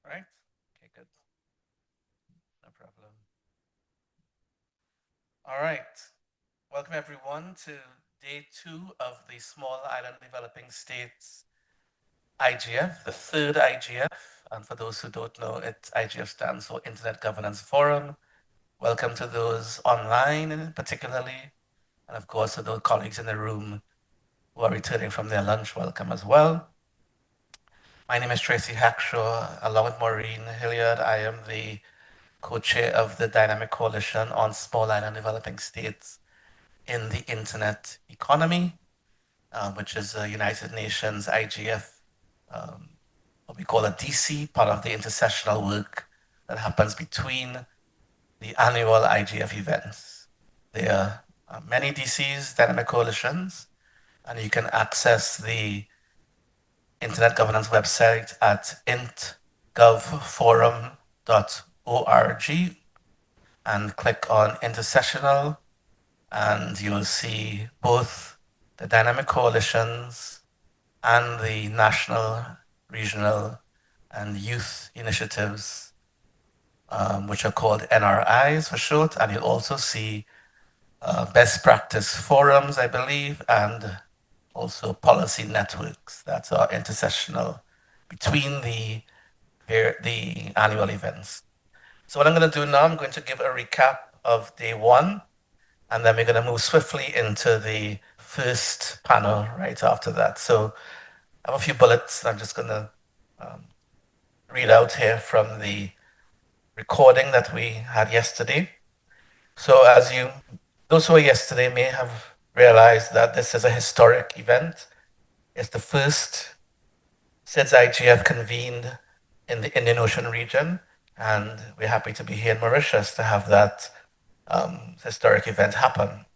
Right? Okay, good. No problem. All right. Welcome everyone to day 2 of the Small Island Developing States IGF, the third IGF. And for those who don't know, IGF stands for Internet Governance Forum. Welcome to those online, particularly, and of course to those colleagues in the room who are returning from their lunch. Welcome as well. My name is Tracy Hackshaw. Along with Maureen Hilyard, I am the co-chair of the Dynamic Coalition on Small Island Developing States in the Internet Economy, which is a United Nations IGF, what we call a DC, part of the intersessional work that happens between the annual IGF events. There are many DCs, dynamic coalitions, and you can access the Internet Governance website at intgovforum.org and click on intersessional, and you will see both the dynamic coalitions and the national, regional, and youth initiatives, which are called NRIs for short. And you'll also see best practice forums, I believe, and also policy networks that are intersessional between the annual events. So what I'm going to do now, I'm going to give a recap of day 1, and then we're going to move swiftly into the first panel right after that. So I have a few bullets I'm just going to read out here from the recording that we had yesterday. So those who were yesterday may have realized that this is a historic event. It's the first SIDS IGF convened in the Indian Ocean region, and we're happy to be here in Mauritius to have that historic event happen.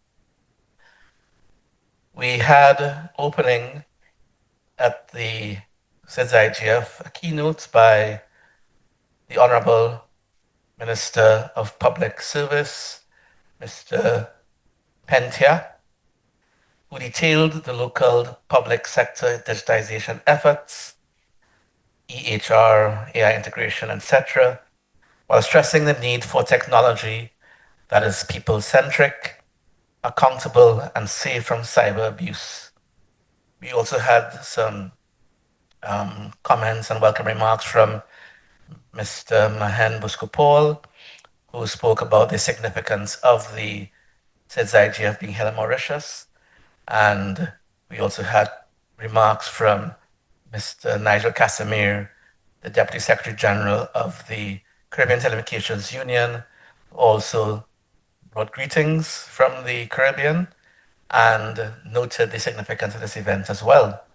We had opening at the SIDS IGF a keynote by the Honorable Minister of Public Service, Mr. Pentia, who detailed the local public sector digitization efforts, EHR, AI integration, etc., while stressing the need for technology that is people-centric, accountable, and safe from cyber abuse. We also had some comments and welcome remarks from Mr. Mahen Buskopol, who spoke about the significance of the SIDS IGF being held in Mauritius. And we also had remarks from Mr. Nigel Cassimire, the Deputy Secretary General of the Caribbean Telecommunications Union, also brought greetings from the Caribbean and noted the significance of this event as well.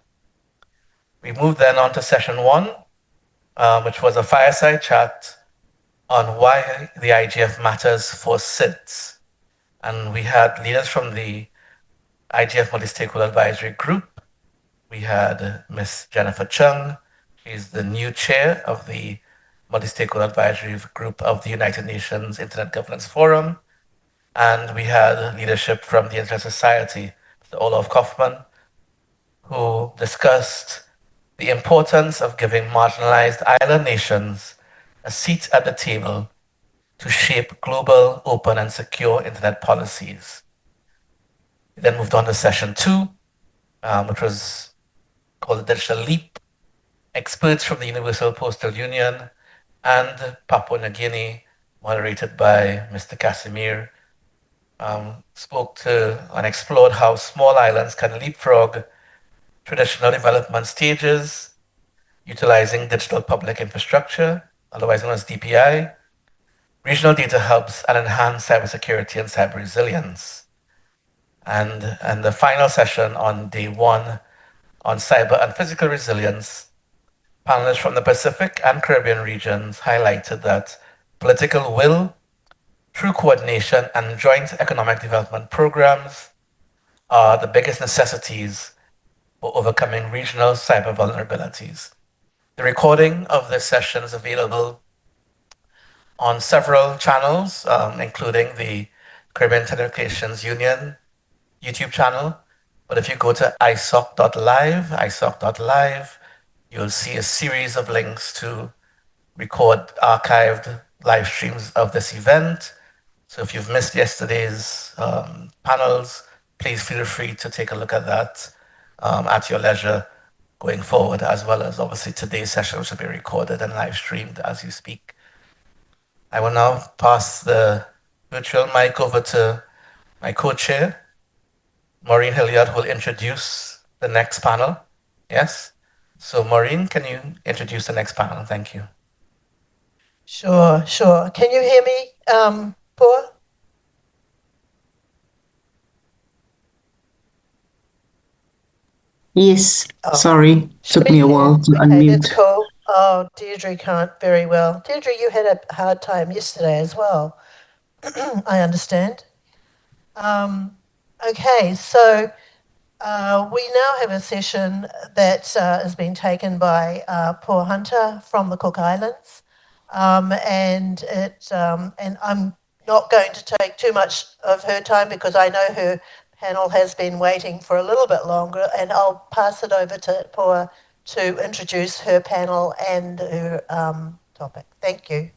We moved then on to session 1, which was a fireside chat on why the IGF matters for SIDS. And we had leaders from the IGF Multi-Stakeholder Advisory Group. We had Ms. Jennifer Chung. She's the new chair of the Multi-Stakeholder Advisory Group of the United Nations Internet Governance Forum. And we had leadership from the Internet Society, Mr. Olaf Kaufman, who discussed the importance of giving marginalized island nations a seat at the table to shape global, open, and secure internet policies. We then moved on to session 2, which was called the Digital Leap. Experts from the Universal Postal Union and Papua New Guinea, moderated by Mr. Cassimire, spoke to and explored how small islands can leapfrog traditional development stages, utilizing digital public infrastructure, otherwise known as DPI, regional data hubs, and enhanced cybersecurity and cyber resilience. And the final session on day 1 on cyber and physical resilience, panelists from the Pacific and Caribbean regions highlighted that political will, true coordination, and joint economic development programs are the biggest necessities for overcoming regional cyber vulnerabilities. The recording of this session is available on several channels, including the Caribbean Telecommunications Union YouTube channel. But if you go to isoc.live, you'll see a series of links to record archived live streams of this event. So if you've missed yesterday's panels, please feel free to take a look at that at your leisure going forward, as well as obviously today's session, which will be recorded and live streamed as you speak. I will now pass the virtual mic over to my co-chair, Maureen Hilyard, who will introduce the next panel. Yes? So Maureen, can you introduce the next panel? Thank you. Sure. Can you hear me, Paul? Yes, sorry, took me a while to okay, unmute. That's cool. Oh, Deirdre can't very well. Deirdre, you had a hard time yesterday as well. I understand. Okay, so we now have a session that has been taken by Paul Hunter from the Cook Islands, and I'm not going to take too much of her time because I know her panel has been waiting for a little bit longer, and I'll pass it over to Paul to introduce her panel and her topic. Thank you.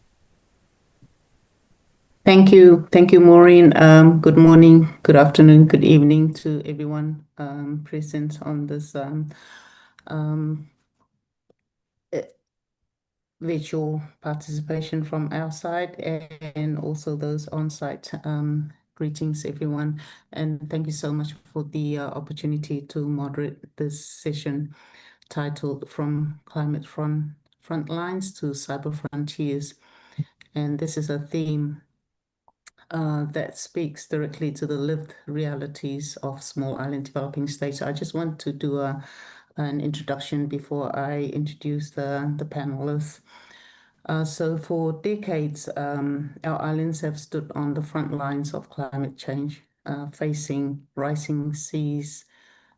Thank you, Maureen. Good morning, good afternoon, good evening to everyone present on this virtual participation from our side, and also those on site. Greetings, everyone, and thank you so much for the opportunity to moderate this session titled From Climate Frontlines to Cyber Frontiers. And this is a theme that speaks directly to the lived realities of small island developing states. I just want to do an introduction before I introduce the panelists. So for decades, our islands have stood on the front lines of climate change, facing rising seas,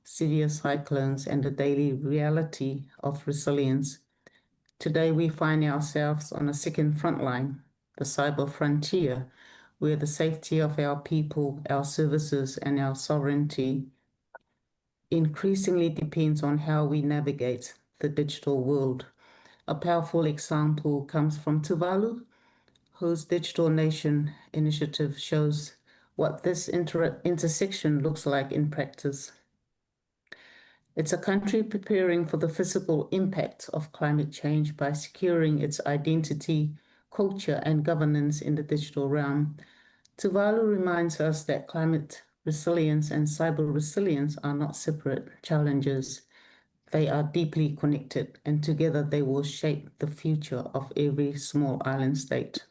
severe cyclones, and the daily reality of resilience. Today, we find ourselves on a second front line, the cyber frontier, where the safety of our people, our services, and our sovereignty increasingly depends on how we navigate the digital world. A powerful example comes from Tuvalu, whose Digital Nation initiative shows what this intersection looks like in practice. It's a country preparing for the physical impact of climate change by securing its identity, culture, and governance in the digital realm. Tuvalu reminds us that climate resilience and cyber resilience are not separate challenges. They are deeply connected, and together they will shape the future of every small island state.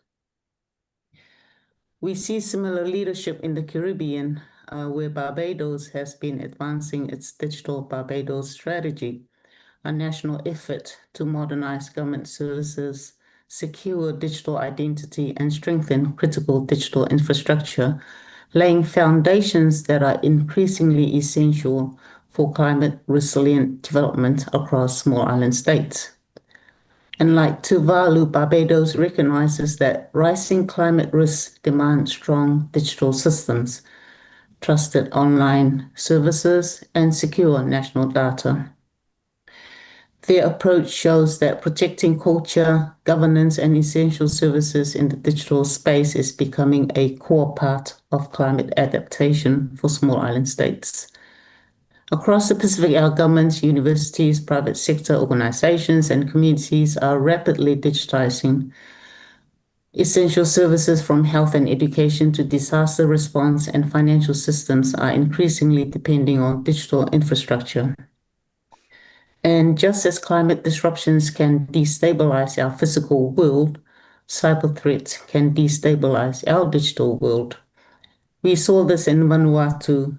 We see similar leadership in the Caribbean, where Barbados has been advancing its Digital Barbados strategy, a national effort to modernize government services, secure digital identity, and strengthen critical digital infrastructure, laying foundations that are increasingly essential for climate resilient development across small island states. And like Tuvalu, Barbados recognizes that rising climate risks demand strong digital systems, trusted online services, and secure national data. Their approach shows that protecting culture, governance, and essential services in the digital space is becoming a core part of climate adaptation for small island states. Across the Pacific, our governments, universities, private sector organizations, and communities are rapidly digitizing essential services from health and education to disaster response, and financial systems are increasingly depending on digital infrastructure. And just as climate disruptions can destabilize our physical world, cyber threats can destabilize our digital world. We saw this in Vanuatu,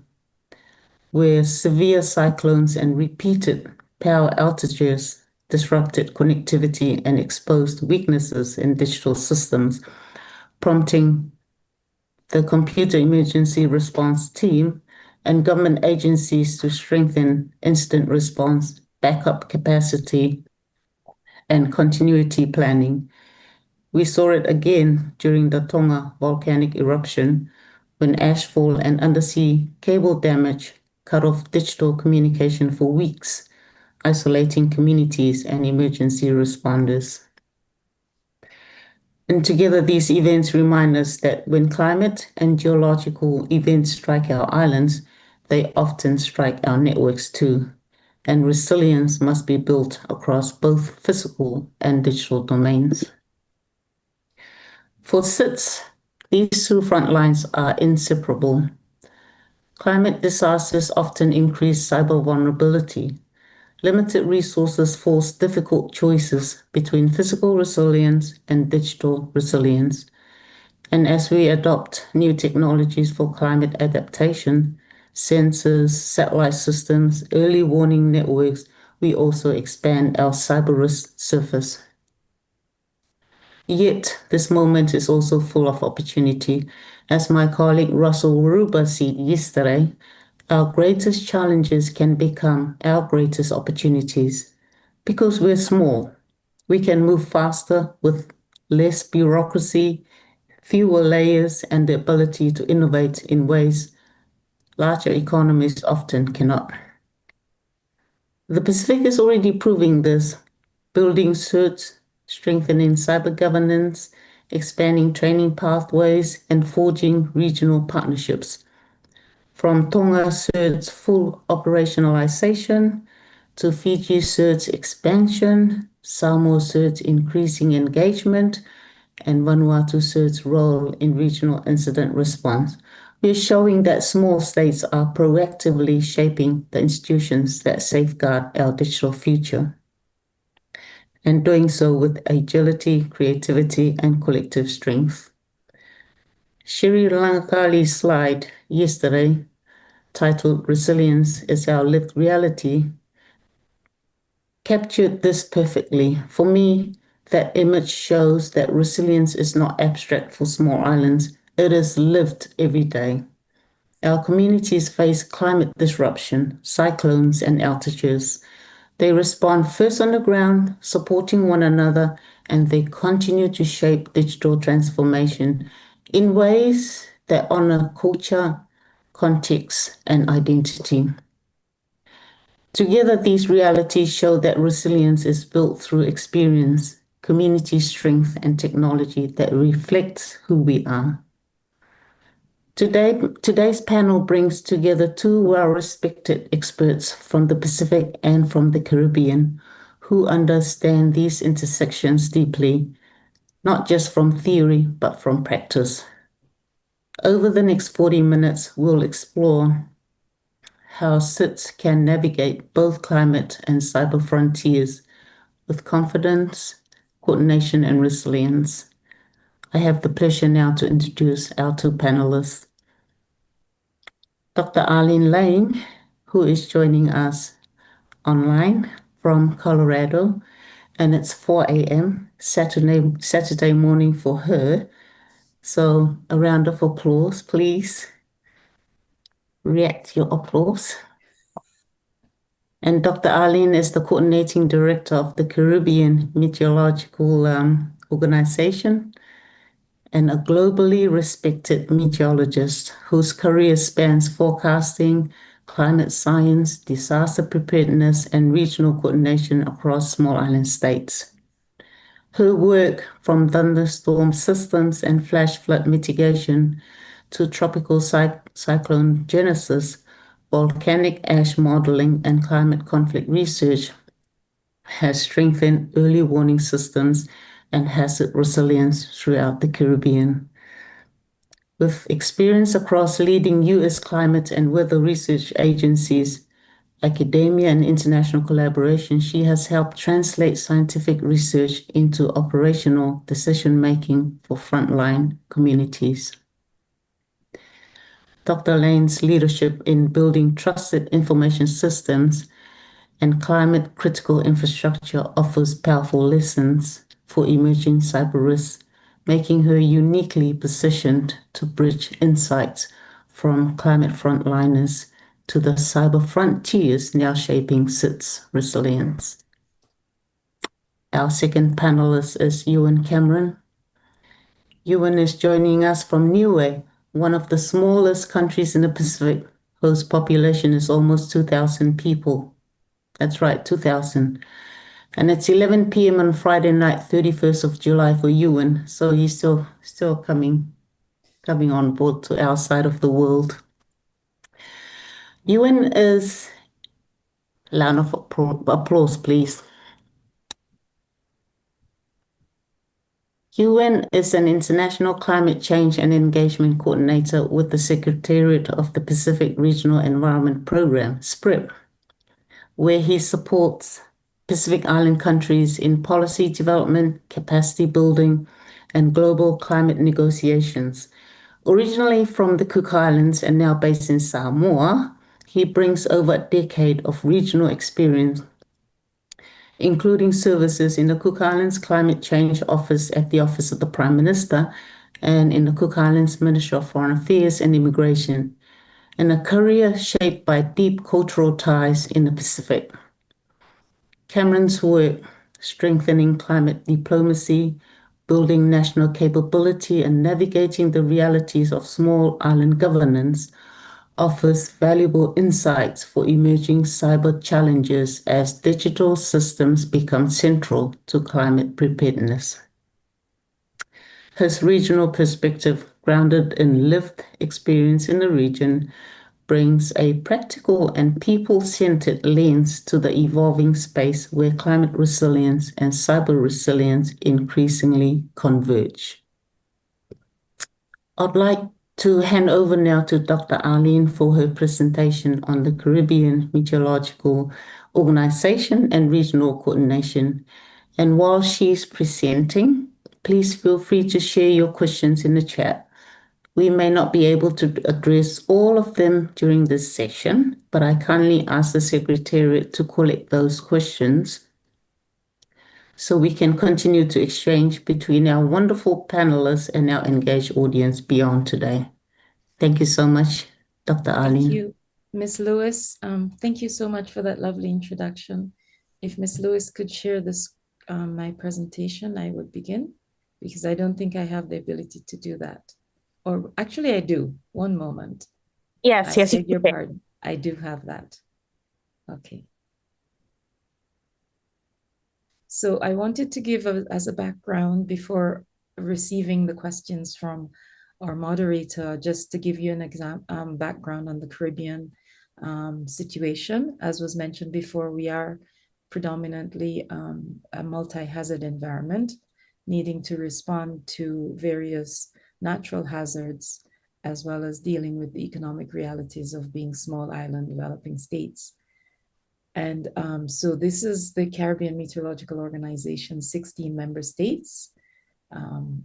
where severe cyclones and repeated power outages disrupted connectivity and exposed weaknesses in digital systems, prompting the Computer Emergency Response Team and government agencies to strengthen incident response, backup capacity, and continuity planning. We saw it again during the Tonga volcanic eruption, when ashfall and undersea cable damage cut off digital communication for weeks, isolating communities and emergency responders. And together, these events remind us that when climate and geological events strike our islands, they often strike our networks too. And resilience must be built across both physical and digital domains. For SIDS, these two front lines are inseparable. Climate disasters often increase cyber vulnerability. Limited resources force difficult choices between physical resilience and digital resilience. And as we adopt new technologies for climate adaptation, sensors, satellite systems, early warning networks, we also expand our cyber risk surface. Yet, this moment is also full of opportunity. As my colleague Russell Ruber said yesterday, our greatest challenges can become our greatest opportunities. Because we're small, we can move faster with less bureaucracy, fewer layers, and the ability to innovate in ways larger economies often cannot. The Pacific is already proving this, building certs, strengthening cyber governance, expanding training pathways, and forging regional partnerships. From Tonga CERT's full operationalization to Fiji CERT's expansion, Samoa CERT's increasing engagement, and Vanuatu CERT's role in regional incident response, we are showing that small states are proactively shaping the institutions that safeguard our digital future, and doing so with agility, creativity, and collective strength. Sri Lankali's slide yesterday, titled Resilience is Our Lived Reality, captured this perfectly. For me, that image shows that resilience is not abstract for small islands, it is lived every day. Our communities face climate disruption, cyclones, and outages. They respond first on the ground, supporting one another, and they continue to shape digital transformation in ways that honor culture, context, and identity. Together, these realities show that resilience is built through experience, community strength, and technology that reflects who we are. Today's panel brings together two well-respected experts from the Pacific and from the Caribbean who understand these intersections deeply, not just from theory, but from practice. Over the next 40 minutes, we'll explore how SIDS can navigate both climate and cyber frontiers with confidence, coordination, and resilience. I have the pleasure now to introduce our two panelists. Dr. Arlene Laing, who is joining us online from Colorado, and it's 4 a.m. Saturday morning for her. So a round of applause, please. React your applause. And Dr. Arlene is the coordinating director of the Caribbean Meteorological Organization and a globally respected meteorologist whose career spans forecasting, climate science, disaster preparedness, and regional coordination across small island states. Her work from thunderstorm systems and flash flood mitigation to tropical cyclone genesis, volcanic ash modeling, and climate conflict research has strengthened early warning systems and hazard resilience throughout the Caribbean. With experience across leading U.S. climate and weather research agencies, academia, and international collaboration, she has helped translate scientific research into operational decision-making for frontline communities. Dr. Laing's leadership in building trusted information systems and climate-critical infrastructure offers powerful lessons for emerging cyber risks, making her uniquely positioned to bridge insights from climate frontliners to the cyber frontiers now shaping SIDS resilience. Our second panelist is Ewan Cameron. Ewan is joining us from Niue, one of the smallest countries in the Pacific, whose population is almost 2,000 people. That's right, 2,000. And it's 11 p.m. on Friday night, 31st of July for Ewan. So he's still coming on board to our side of the world. Ewan is, round of applause, please. Ewan is an International Climate Change and Engagement Coordinator with the Secretariat of the Pacific Regional Environment Program, SPRIP, where he supports Pacific Island countries in policy development, capacity building, and global climate negotiations. Originally from the Cook Islands and now based in Samoa, he brings over a decade of regional experience, including services in the Cook Islands Climate Change Office at the Office of the Prime Minister and in the Cook Islands Ministry of Foreign Affairs and Immigration, and a career shaped by deep cultural ties in the Pacific. Cameron's work strengthening climate diplomacy, building national capability, and navigating the realities of small island governance offers valuable insights for emerging cyber challenges as digital systems become central to climate preparedness. His regional perspective, grounded in lived experience in the region, brings a practical and people-centered lens to the evolving space where climate resilience and cyber resilience increasingly converge. I'd like to hand over now to Dr. Arlene for her presentation on the Caribbean Meteorological Organization and Regional Coordination. And while she's presenting, please feel free to share your questions in the chat. We may not be able to address all of them during this session, but I kindly ask the Secretariat to collect those questions so we can continue to exchange between our wonderful panelists and our engaged audience beyond today. Thank you so much, Dr. Arlene. Thank you, Ms. Lewis. Thank you so much for that lovely introduction. If Ms. Lewis could share this, my presentation, I would begin, because I don't think I have the ability to do that. Or actually I do. One moment. Yes, I yes. beg your pardon. I do have that. Okay. So I wanted to give as a background before receiving the questions from our moderator, just to give you an background on the Caribbean situation. As was mentioned before, we are predominantly a multi-hazard environment, needing to respond to various natural hazards, as well as dealing with the economic realities of being small island developing states. And so this is the Caribbean Meteorological Organization, 16 member states,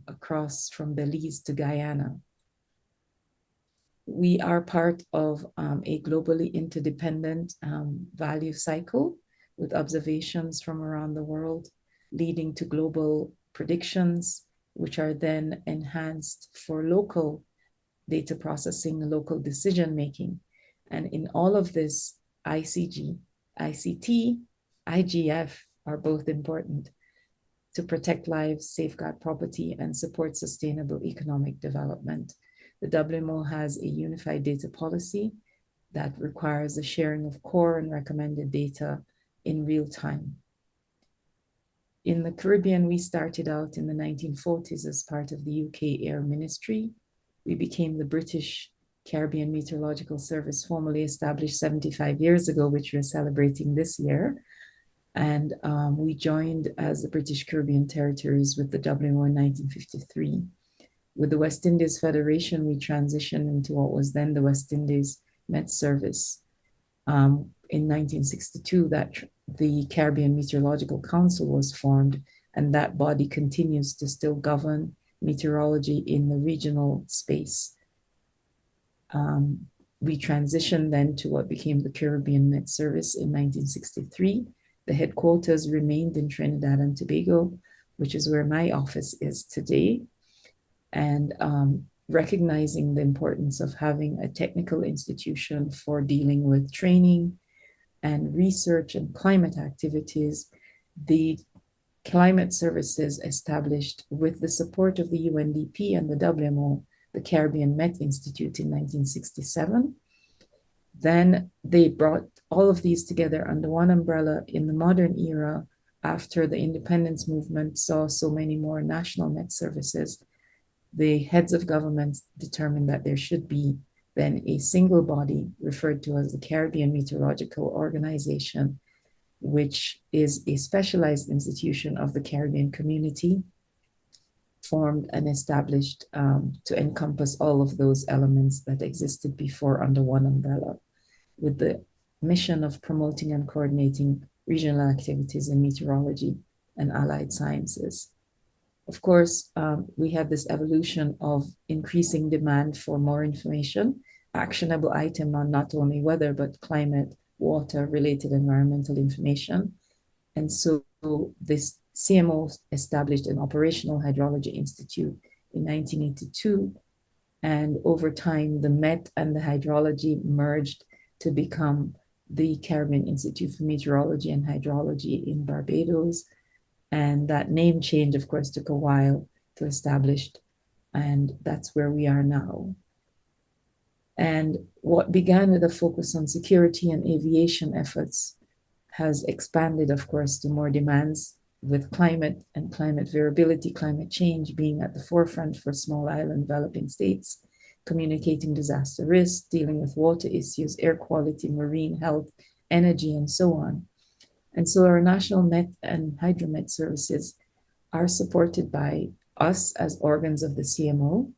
across from Belize to Guyana. We are part of a globally interdependent value cycle with observations from around the world, leading to global predictions, which are then enhanced for local data processing, local decision making. And in all of this, ICG, ICT, IGF are both important to protect lives, safeguard property, and support sustainable economic development. The WMO has a unified data policy that requires the sharing of core and recommended data in real time. In the Caribbean, we started out in the 1940s as part of the UK Air Ministry. We became the British Caribbean Meteorological Service, formally established 75 years ago, which we're celebrating this year. And we joined as the British Caribbean Territories with the WMO in 1953. With the West Indies Federation, we transitioned into what was then the West Indies Met Service. In 1962, the Caribbean Meteorological Council was formed, and that body continues to still govern meteorology in the regional space. We transitioned then to what became the Caribbean Met Service in 1963. The headquarters remained in Trinidad and Tobago, which is where my office is today. And recognizing the importance of having a technical institution for dealing with training and research and climate activities, the Climate Services established with the support of the UNDP and the WMO, the Caribbean Met Institute in 1967. Then they brought all of these together under one umbrella in the modern era after the independence movement saw so many more national Met services, the heads of government determined that there should be then a single body referred to as the Caribbean Meteorological Organization, which is a specialized institution of the Caribbean community, formed and established to encompass all of those elements that existed before under one umbrella, with the mission of promoting and coordinating regional activities in meteorology and allied sciences. Of course, we have this evolution of increasing demand for more information, actionable item on not only weather, but climate, water related environmental information. And so this CMO established an Operational Hydrology Institute in 1982. And over time, the Met and the hydrology merged to become the Caribbean Institute for Meteorology and Hydrology in Barbados. And that name change, of course, took a while to establish, and that's where we are now. And what began with a focus on security and aviation efforts has expanded, of course, to more demands with climate and climate variability, climate change being at the forefront for small island developing states, communicating disaster risks, dealing with water issues, air quality, marine health, energy, and so on. And so our national Met and Hydromet services are supported by us as organs of the CMO,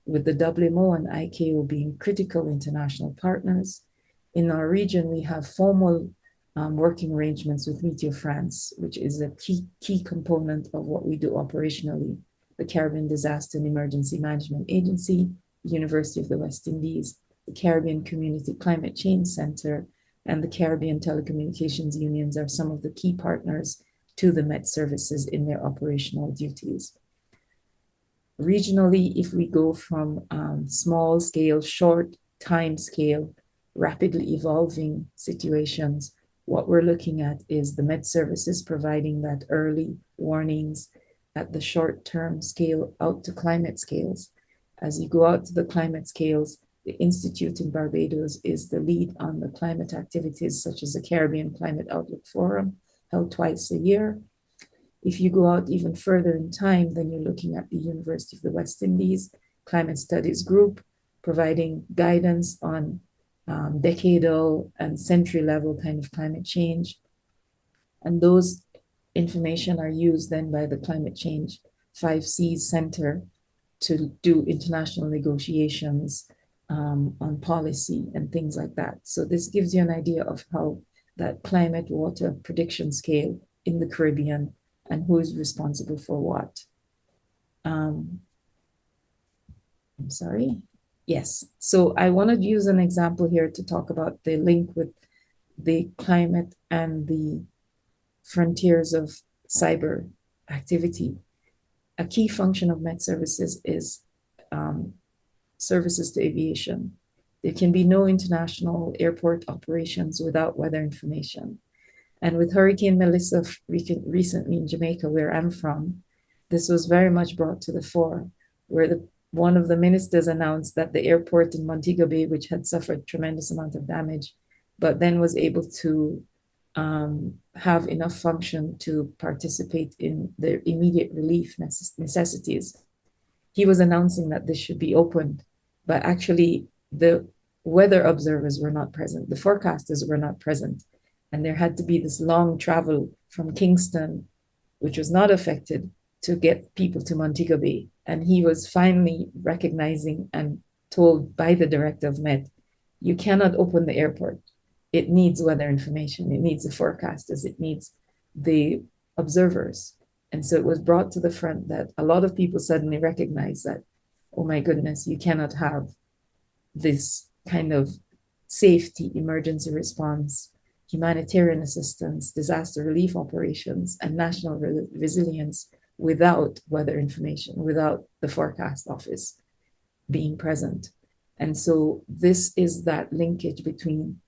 with the WMO and ICAO being critical international partners. In our region, we have formal working arrangements with Meteo France, which is a key component of what we do operationally, the Caribbean Disaster and Emergency Management Agency, the University of the West Indies, the Caribbean Community Climate Change Center, and the Caribbean Telecommunications Unions are some of the key partners to the Met services in their operational duties. Regionally, if we go from small scale, short time scale, rapidly evolving situations, what we're looking at is the Met services providing that early warnings at the short-term scale out to climate scales. As you go out to the climate scales, the Institute in Barbados is the lead on the climate activities such as the Caribbean Climate Outlook Forum, held twice a year. If you go out even further in time, then you're looking at the University of the West Indies Climate Studies Group, providing guidance on decadal and century level kind of climate change. And those information are used then by the Climate Change 5Cs Center to do international negotiations on policy and things like that. So this gives you an idea of how that climate water prediction scale in the Caribbean and who is responsible for what. I'm sorry. Yes, so I want to use an example here to talk about the link with the climate and the frontiers of cyber activity. A key function of Met services is services to aviation. There can be no international airport operations without weather information. And with Hurricane Melissa recently in Jamaica, where I'm from, this was very much brought to the fore, where one of the ministers announced that the airport in Montego Bay, which had suffered tremendous amount of damage, but then was able to have enough function to participate in the immediate relief necessities. He was announcing that this should be opened, but actually the weather observers were not present, the forecasters were not present, and there had to be this long travel from Kingston, which was not affected, to get people to Montego Bay. And he was finally recognizing and told by the director of Met, you cannot open the airport. It needs weather information. It needs the forecasters. It needs the observers. And so it was brought to the front that a lot of people suddenly recognized that, oh my goodness, you cannot have this kind of safety, emergency response, humanitarian assistance, disaster relief operations, and national resilience without weather information, without the forecast office being present. And so this is that linkage between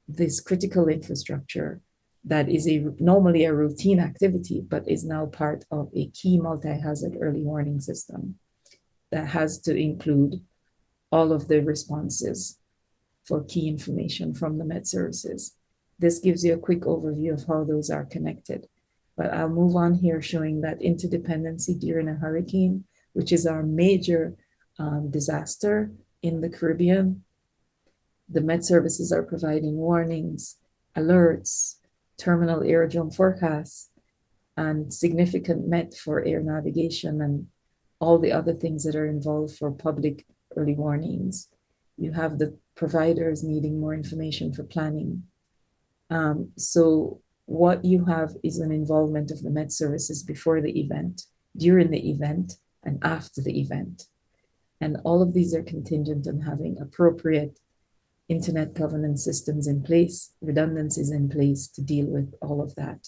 this critical infrastructure that is normally a routine activity, but is now part of a key multi-hazard early warning system that has to include all of the responses for key information from the Met services. This gives you a quick overview of how those are connected. But I'll move on here showing that interdependency during a hurricane, which is our major disaster in the Caribbean. The Met services are providing warnings, alerts, terminal aerodrome forecasts, and significant Met for air navigation and all the other things that are involved for public early warnings. You have the providers needing more information for planning. So what you have is an involvement of the Met services before the event, during the event, and after the event. And all of these are contingent on having appropriate internet governance systems in place, redundancies in place to deal with all of that.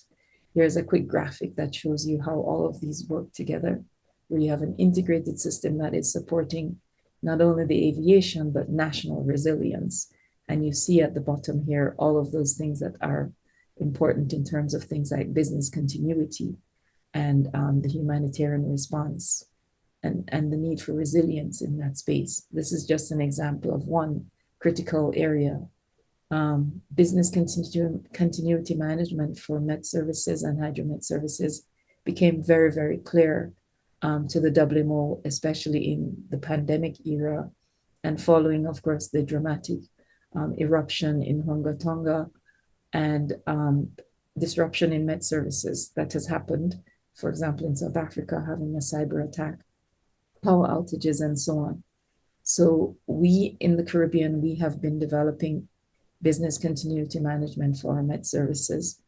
Here's a quick graphic that shows you how all of these work together, where you have an integrated system that is supporting not only the aviation, but national resilience. And you see at the bottom here, all of those things that are important in terms of things like business continuity and the humanitarian response and the need for resilience in that space. This is just an example of one critical area. Business continuity management for Met services and hydromet services became very, very clear to the WMO, especially in the pandemic era and following, of course, the dramatic eruption in Hunga Tonga and disruption in Met services that has happened, for example, in South Africa, having a cyber attack, power outages, and so on. So we in the Caribbean, we have been developing business continuity management for our Met services.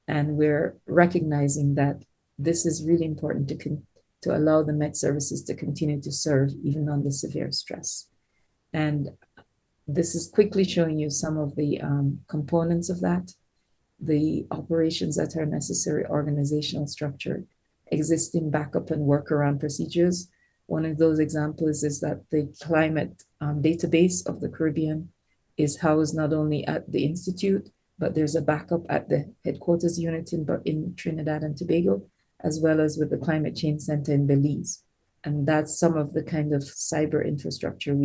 And we're recognizing that this is really important to allow the Met services to continue to serve even under severe stress. And this is quickly showing you some of the components of that, the operations that are necessary, organizational structure, existing backup and workaround procedures. One of those examples is that the climate database of the Caribbean is housed not only at the Institute, but there's a backup at the headquarters unit in Trinidad and Tobago, as well as with the Climate Change Center in Belize. And that's some of the kind of cyber infrastructure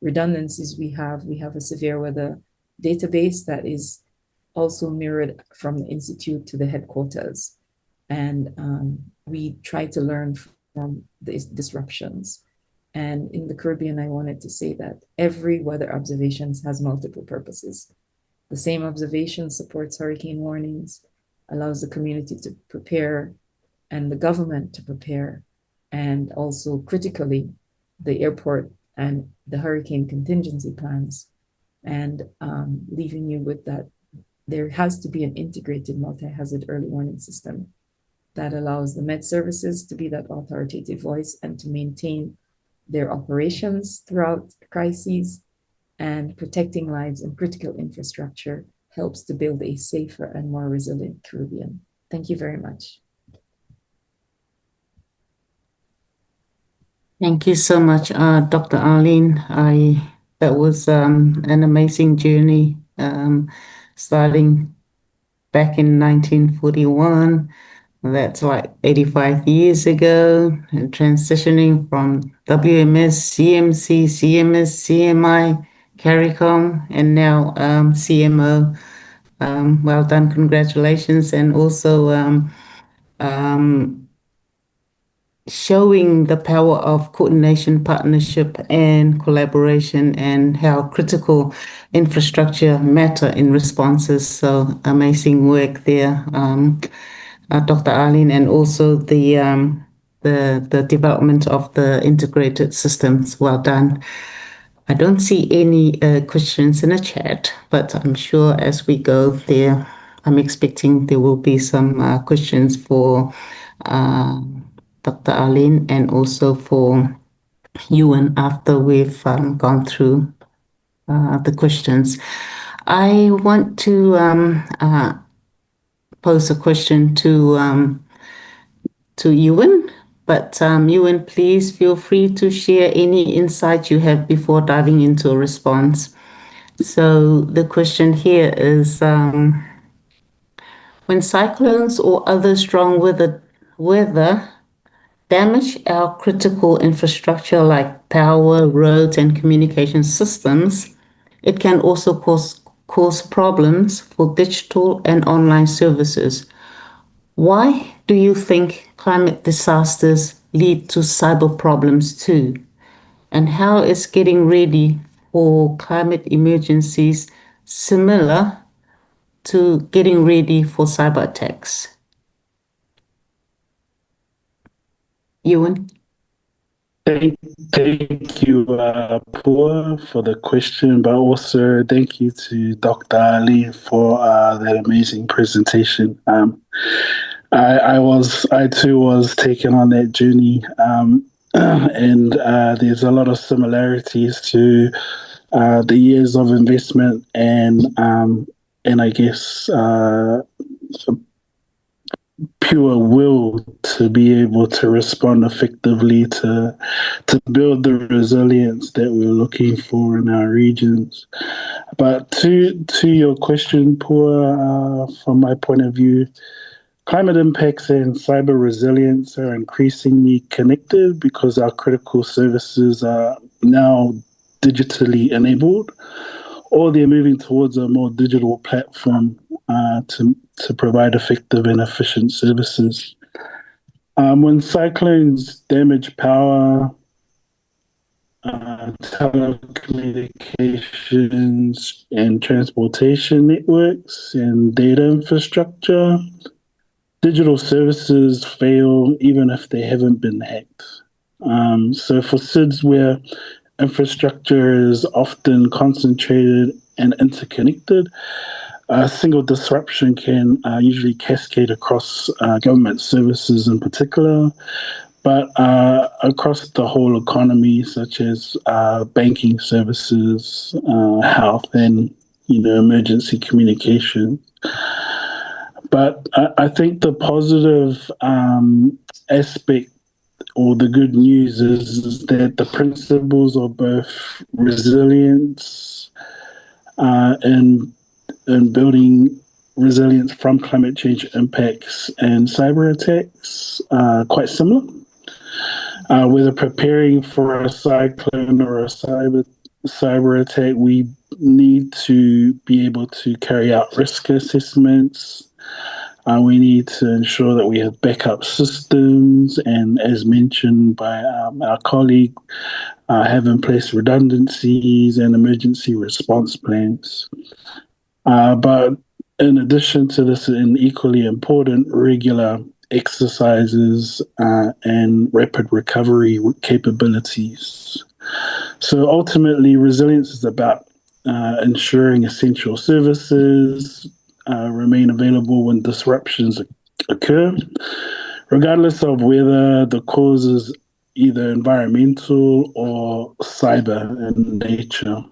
redundancies we have. We have a severe weather database that is also mirrored from the Institute to the headquarters. And we try to learn from these disruptions. And in the Caribbean, I wanted to say that every weather observations has multiple purposes. The same observation supports hurricane warnings, allows the community to prepare and the government to prepare, and also critically, the airport and the hurricane contingency plans. And leaving you with that, there has to be an integrated multi-hazard early warning system that allows the Met services to be that authoritative voice and to maintain their operations throughout crises, and protecting lives and critical infrastructure helps to build a safer and more resilient Caribbean. Thank you very much. Thank you so much, Dr. Arlene. That was an amazing journey, starting back in 1941. That's like 85 years ago, and transitioning from WMS, CMC, CMS, CMI, CARICOM, and now CMO. Well done, congratulations, and also showing the power of coordination, partnership, and collaboration, and how critical infrastructure matter in responses. So amazing work there, Dr. Arlene, and also the development of the integrated systems. Well done. I don't see any questions in the chat, but I'm sure as we go there, I'm expecting there will be some questions for Dr. Arlene and also for Ewan after we've gone through the questions. I want to pose a question to Ewan, but Ewan, please feel free to share any insight you have before diving into a response. So the question here is, when cyclones or other strong weather damage our critical infrastructure like power, roads, and communication systems, it can also cause problems for digital and online services. Why do you think climate disasters lead to cyber problems too? And how is getting ready for climate emergencies similar to getting ready for cyber attacks? Ewan? Thank you, Pua, for the question, but also thank you to Dr. Arlene for that amazing presentation. I too was taken on that journey, and there's a lot of similarities to the years of investment and I guess pure will to be able to respond effectively to build the resilience that we're looking for in our regions. But to your question, Pua, from my point of view, climate impacts and cyber resilience are increasingly connected because our critical services are now digitally enabled, or they're moving towards a more digital platform to provide effective and efficient services. When cyclones damage power, telecommunications and transportation networks and data infrastructure, digital services fail even if they haven't been hacked. So for SIDS, where infrastructure is often concentrated and interconnected, a single disruption can usually cascade across government services in particular, but across the whole economy, such as banking services, health, and emergency communication. But I think the positive aspect or the good news is that the principles of both resilience and building resilience from climate change impacts and cyber attacks are quite similar. Whether preparing for a cyclone or a cyber attack, we need to be able to carry out risk assessments. We need to ensure that we have backup systems, and as mentioned by our colleague, have in place redundancies and emergency response plans. But in addition to this, and equally important, regular exercises and rapid recovery capabilities. So ultimately, resilience is about ensuring essential services remain available when disruptions occur, regardless of whether the cause is either environmental or cyber in nature.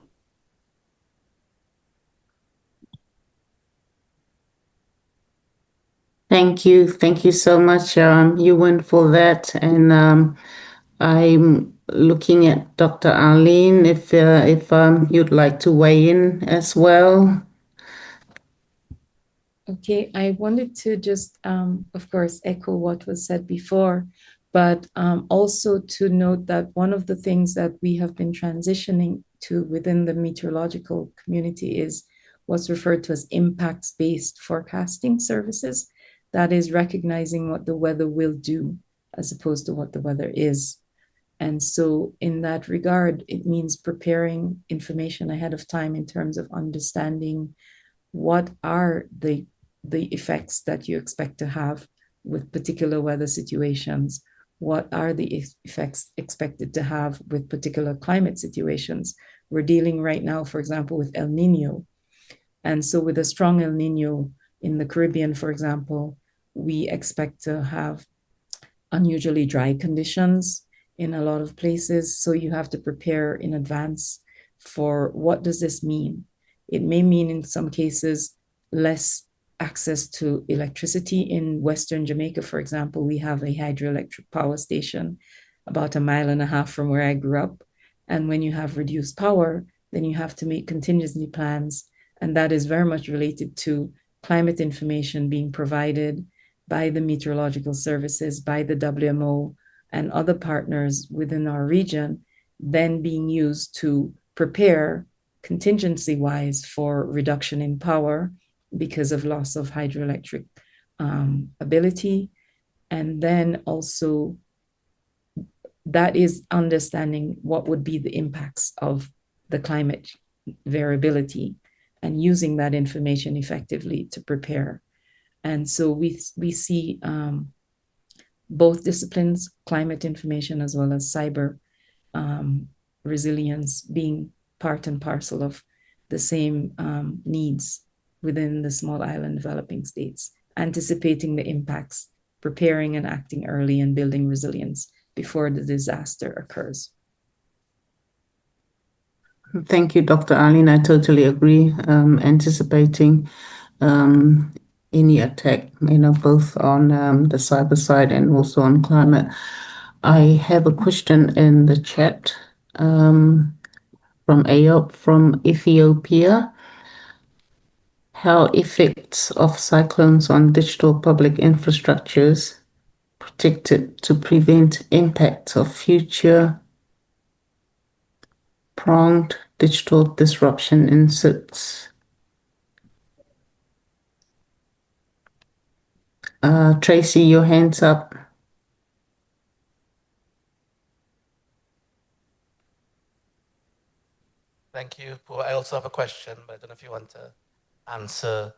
Thank you. Thank you so much, Ewan, for that. And I'm looking at Dr. Arlene, if you'd like to weigh in as well. Okay, I wanted to just, of course, echo what was said before, but also to note that one of the things that we have been transitioning to within the meteorological community is what's referred to as impacts-based forecasting services. That is recognizing what the weather will do as opposed to what the weather is. And so in that regard, it means preparing information ahead of time in terms of understanding what are the effects that you expect to have with particular weather situations. What are the effects expected to have with particular climate situations? We're dealing right now, for example, with El Nino. And so with a strong El Nino in the Caribbean, for example, we expect to have unusually dry conditions in a lot of places. So you have to prepare in advance for what does this mean? It may mean in some cases less access to electricity. In Western Jamaica, for example, we have a hydroelectric power station about 1.5 miles from where I grew up. And when you have reduced power, then you have to make contingency plans. And that is very much related to climate information being provided by the meteorological services, by the WMO, and other partners within our region, then being used to prepare contingency-wise for reduction in power because of loss of hydroelectric ability, And then also that is understanding what would be the impacts of the climate variability and using that information effectively to prepare. And so we see both disciplines, climate information as well as cyber resilience, being part and parcel of the same needs within the small island developing states, anticipating the impacts, preparing and acting early, and building resilience before the disaster occurs. Thank you, Dr. Arlene. I totally agree. Anticipating any attack, both on the cyber side and also on climate. I have a question in the chat from Ayop from Ethiopia. How effects of cyclones on digital public infrastructures protected to prevent impact of future pronged digital disruption in SIDS? Tracy, your hand's up. Thank you. I also have a question, but I don't know if you want to answer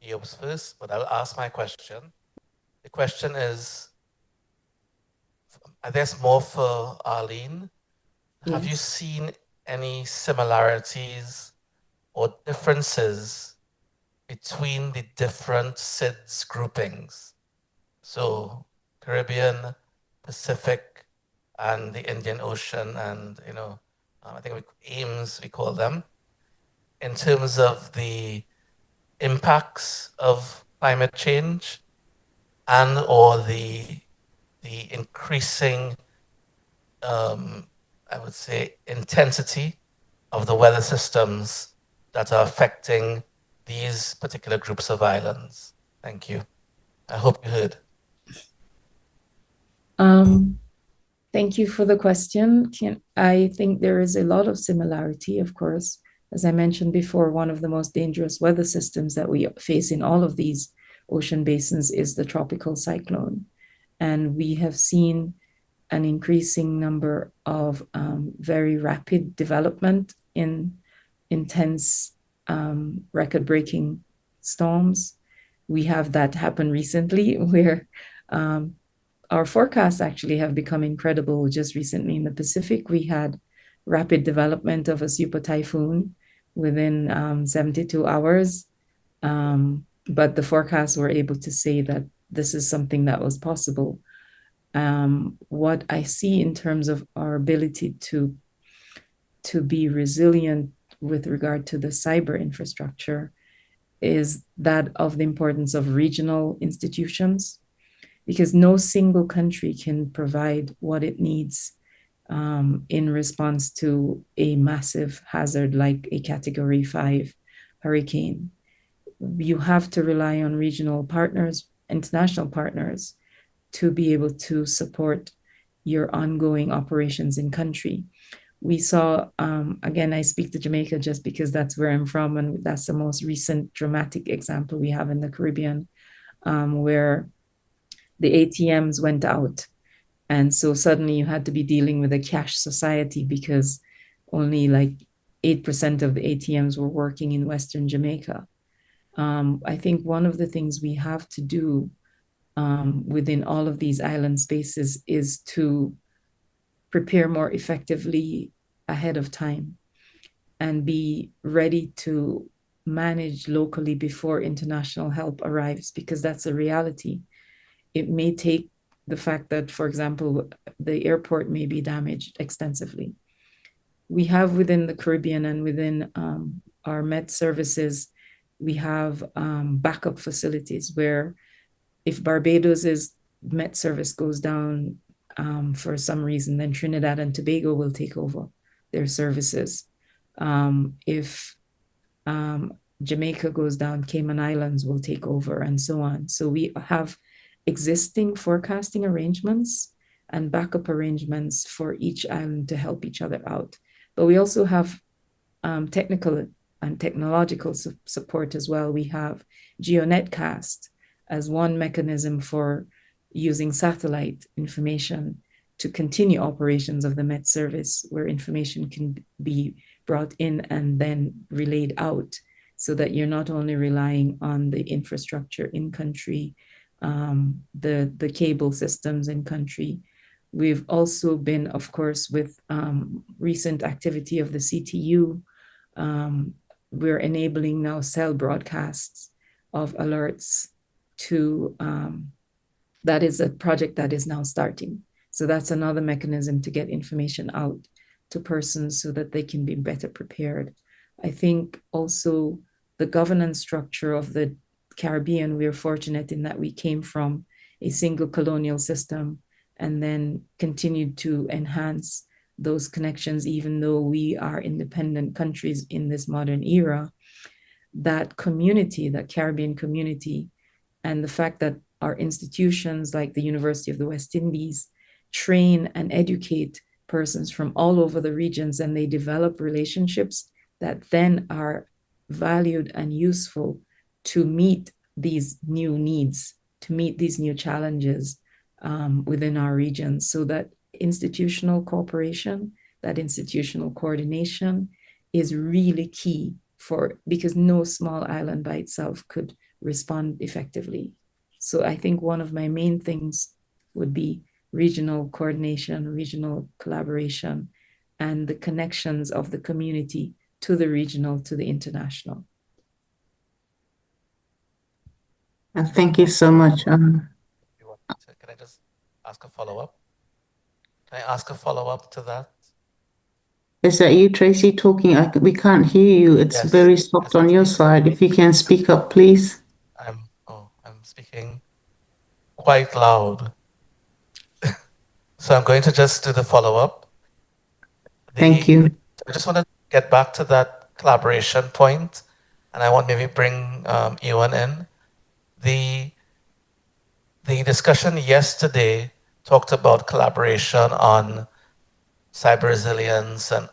Eob's first, but I'll ask my question. The question is, I guess more for Arlene. Yes. Have you seen any similarities or differences between the different SIDS groupings? So Caribbean, Pacific, and the Indian Ocean, and I think AIMS, we call them, in terms of the impacts of climate change and or the increasing, I would say, intensity of the weather systems that are affecting these particular groups of islands. Thank you. I hope you heard. Thank you for the question. I think there is a lot of similarity, of course. As I mentioned before, one of the most dangerous weather systems that we face in all of these ocean basins is the tropical cyclone. And we have seen an increasing number of very rapid development in intense record-breaking storms. We have that happen recently where our forecasts actually have become incredible. Just recently in the Pacific, we had rapid development of a super typhoon within 72 hours. But the forecasts were able to say that this is something that was possible. What I see in terms of our ability to be resilient with regard to the cyber infrastructure is that of the importance of regional institutions, because no single country can provide what it needs in response to a massive hazard like a Category 5 hurricane. You have to rely on regional partners, international partners, to be able to support your ongoing operations in country. We saw, again, I speak to Jamaica just because that's where I'm from, and that's the most recent dramatic example we have in the Caribbean, where the ATMs went out. And so suddenly you had to be dealing with a cash society because only like 8% of the ATMs were working in Western Jamaica. I think one of the things we have to do within all of these island spaces is to prepare more effectively ahead of time and be ready to manage locally before international help arrives, because that's a reality. It may take the fact that, for example, the airport may be damaged extensively. We have within the Caribbean and within our Met services, we have backup facilities where if Barbados's Met service goes down for some reason, then Trinidad and Tobago will take over their services. If Jamaica goes down, Cayman Islands will take over, and so on. So we have existing forecasting arrangements and backup arrangements for each island to help each other out. But we also have technical and technological support as well. We have GeoNetcast as one mechanism for using satellite information to continue operations of the Met Service, where information can be brought in and then relayed out, so that you're not only relying on the infrastructure in country, the cable systems in country. We've also been, of course, with recent activity of the CTU, we're enabling now cell broadcasts of alerts to, that is a project that is now starting. So that's another mechanism to get information out to persons so that they can be better prepared. I think also the governance structure of the Caribbean, we are fortunate in that we came from a single colonial system and then continued to enhance those connections, even though we are independent countries in this modern era. That community, that Caribbean community, and the fact that our institutions like the University of the West Indies train and educate persons from all over the regions, and they develop relationships that then are valued and useful to meet these new needs, to meet these new challenges within our regions, so that institutional cooperation, that institutional coordination is really key because no small island by itself could respond effectively. So I think one of my main things would be regional coordination, regional collaboration, and the connections of the community to the regional, to the international. Thank you so much. Can I just ask a follow-up? Can I ask a follow-up to that? Is that you, Tracy, talking? We can't hear you. It's Yes. very soft on your side. If you can speak up, please. I'm speaking quite loud. So I'm going to just do the follow-up. Thank you. I just want to get back to that collaboration point, and I want maybe bring Ewan in. The discussion yesterday talked about collaboration on cyber resilience and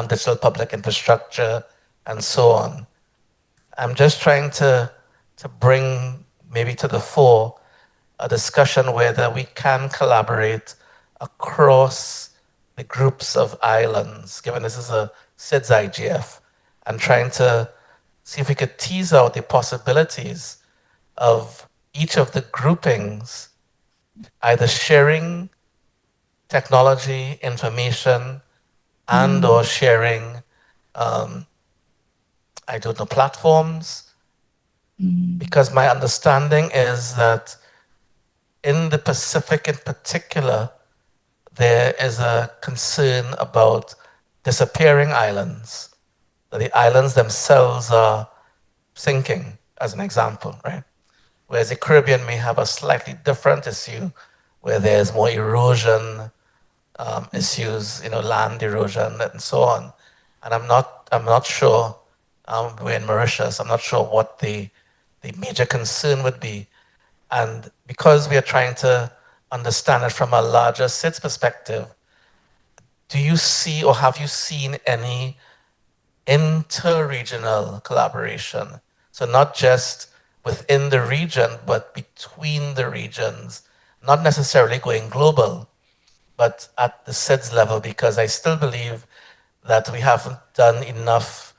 digital public infrastructure and so on. I'm just trying to bring maybe to the fore a discussion whether we can collaborate across the groups of islands, given this is a SIDS IGF, and trying to see if we could tease out the possibilities of each of the groupings either sharing technology, information, and or sharing, I don't know, platforms. Because my understanding is that in the Pacific in particular, there is a concern about disappearing islands. The islands themselves are sinking, as an example, right? Whereas the Caribbean may have a slightly different issue, where there's more erosion issues, land erosion and so on. And I'm not sure. We're in Mauritius. I'm not sure what the major concern would be. And because we are trying to understand it from a larger SIDS perspective, do you see or have you seen any inter-regional collaboration? So not just within the region, but between the regions, not necessarily going global, but at the SIDS level, because I still believe that we haven't done enough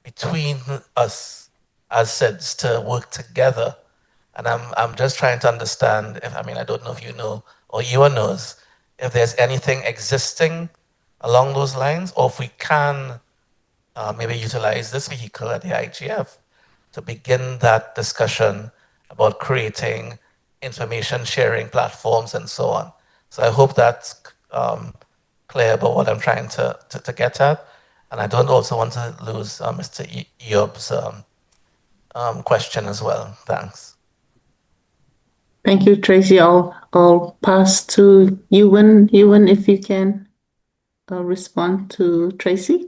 between us as SIDS to work together. And I'm just trying to understand if, I don't know if you know or Ewan knows, if there's anything existing along those lines, or if we can maybe utilize this vehicle at the IGF to begin that discussion about creating information sharing platforms and so on. So I hope that's clear about what I'm trying to get at. And I don't also want to lose Mr. Eob's question as well. Thanks. Thank you, Tracy. I'll pass to Ewan. Ewan, if you can respond to Tracy.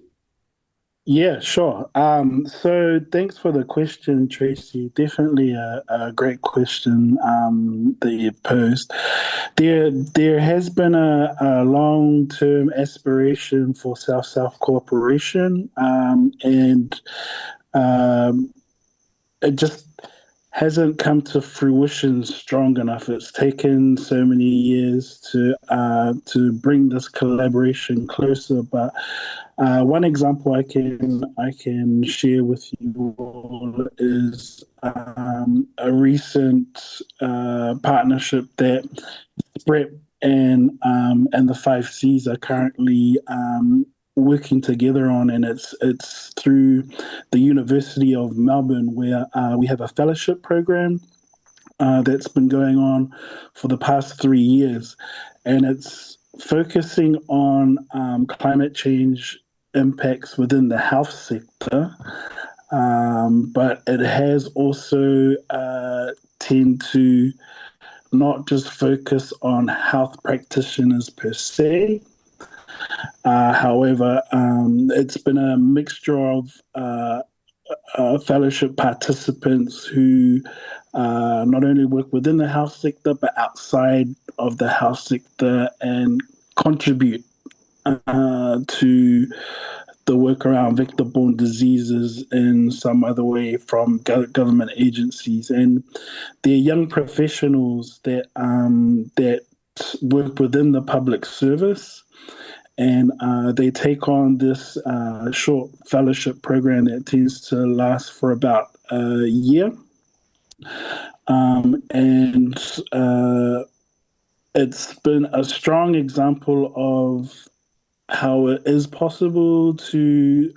Yeah, sure. So thanks for the question, Tracy. Definitely a great question that you've posed. There has been a long-term aspiration for South-South cooperation, and it just hasn't come to fruition strong enough. It's taken so many years to bring this collaboration closer. But one example I can share with you all is a recent partnership that SPREP and the 5Cs are currently working together on, and it's through the University of Melbourne, where we have a fellowship program that's been going on for the past 3 years, and it's focusing on climate change impacts within the health sector, but it has also tend to not just focus on health practitioners per se. However, it's been a mixture of fellowship participants who not only work within the health sector but outside of the health sector and contribute to the work around vector-borne diseases in some other way from government agencies, and they're young professionals that work within the public service, and they take on this short fellowship program that tends to last for about a year, and it's been a strong example of how it is possible to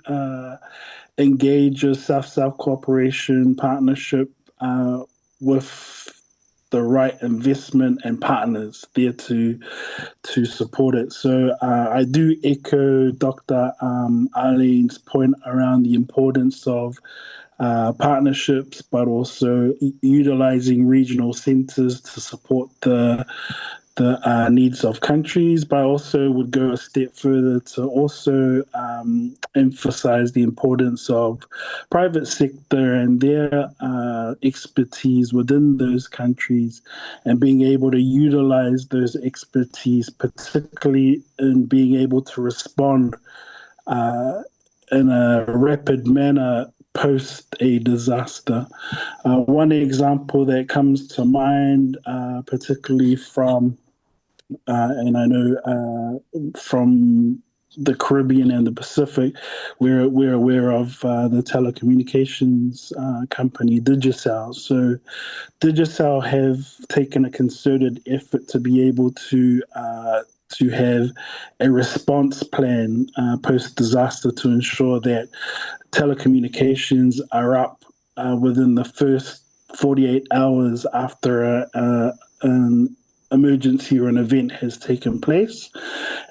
engage a South-South cooperation partnership with the right investment and partners there to support it. So I do echo Dr. Arlene's point around the importance of partnerships, but also utilizing regional centers to support the needs of countries, but I also would go a step further to also emphasize the importance of private sector and their expertise within those countries, and being able to utilize those expertise, particularly in being able to respond in a rapid manner post a disaster. One example that comes to mind, particularly from and I know from the Caribbean and the Pacific, we're aware of the telecommunications company Digicel. So Digicel have taken a concerted effort to be able to have a response plan post disaster to ensure that telecommunications are up within the first 48 hours after an emergency or an event has taken place.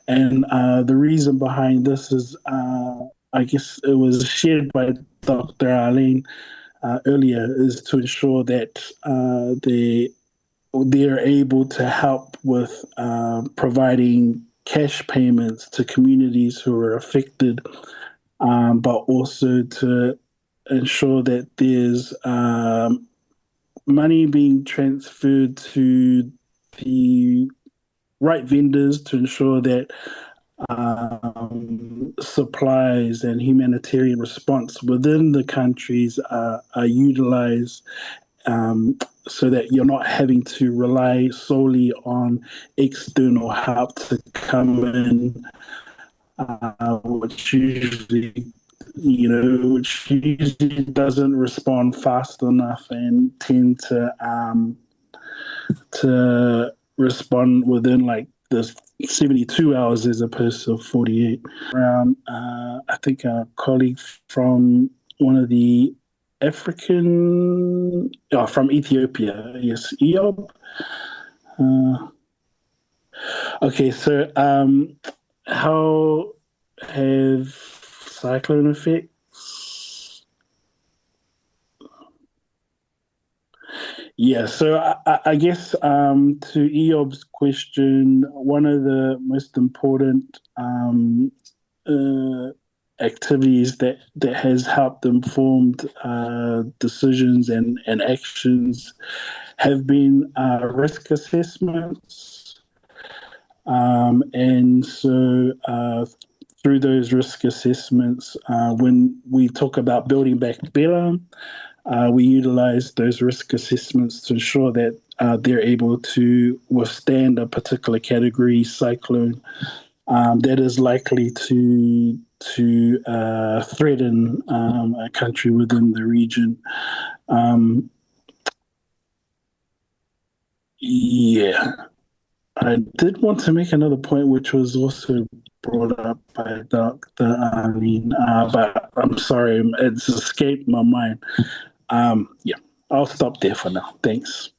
And the reason behind this is, I guess it was shared by Dr. Arlene earlier, is to ensure that they're able to help with providing cash payments to communities who are affected, but also to ensure that there's money being transferred to the right vendors to ensure that supplies and humanitarian response within the countries are utilized, so that you're not having to rely solely on external help to come in, which usually doesn't respond fast enough and tend to respond within like the 72 hours as opposed to 48. Around, I think a colleague from one of the from Ethiopia, yes, EOB. Okay, so how have cyclone effects? Yeah, so I guess to Eob's question, one of the most important activities that has helped informed decisions and actions have been risk assessments. And so through those risk assessments, when we talk about building back better, We utilize those risk assessments to ensure that they're able to withstand a particular category cyclone that is likely to threaten a country within the region. Yeah, I did want to make another point, which was also brought up by Dr. Arlene, but I'm sorry, it's escaped my mind. Yeah, I'll stop there for now. Thanks.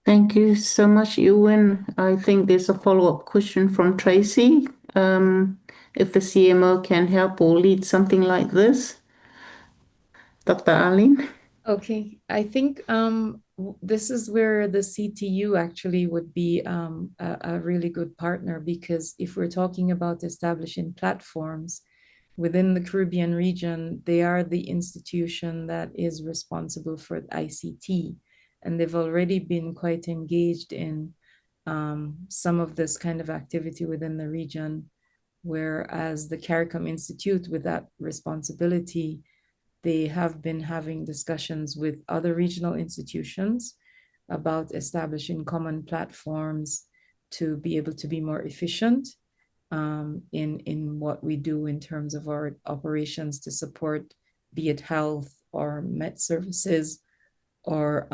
Thank you so much, Ewan. I think there's a follow-up question from Tracy. If the CMO can help or lead something like this. Dr. Arlene? Okay, I think this is where the CTU actually would be a really good partner, because if we're talking about establishing platforms within the Caribbean region, they are the institution that is responsible for ICT, and they've already been quite engaged in some of this kind of activity within the region, whereas the CARICOM Institute, with that responsibility, they have been having discussions with other regional institutions about establishing common platforms to be able to be more efficient in what we do in terms of our operations to support, be it health or med services or,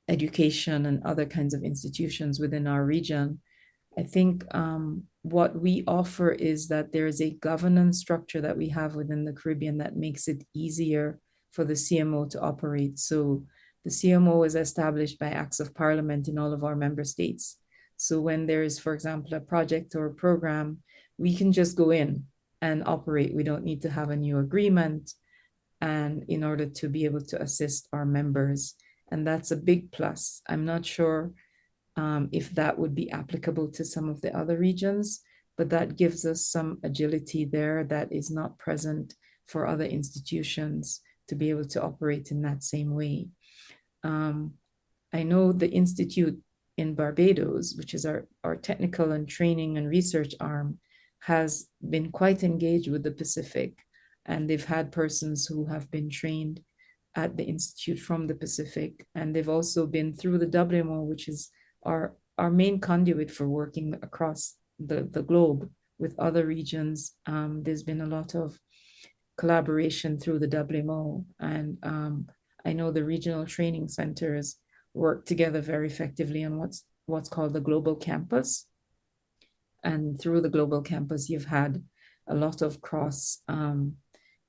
education and other kinds of institutions within our region. I think what we offer is that there is a governance structure that we have within the Caribbean that makes it easier for the CMO to operate. So the CMO is established by acts of parliament in all of our member states. So when there is, for example, a project or a program, we can just go in and operate. We don't need to have a new agreement, and in order to be able to assist our members. And that's a big plus. I'm not sure if that would be applicable to some of the other regions, but that gives us some agility there that is not present for other institutions to be able to operate in that same way. I know the Institute in Barbados, which is our technical and training and research arm, has been quite engaged with the Pacific, and they've had persons who have been trained at the Institute from the Pacific, and they've also been through the WMO, which is our main conduit for working across the globe with other regions. There's been a lot of collaboration through the WMO, and I know the regional training centers work together very effectively on what's called the Global Campus. And through the Global Campus, you've had a lot of cross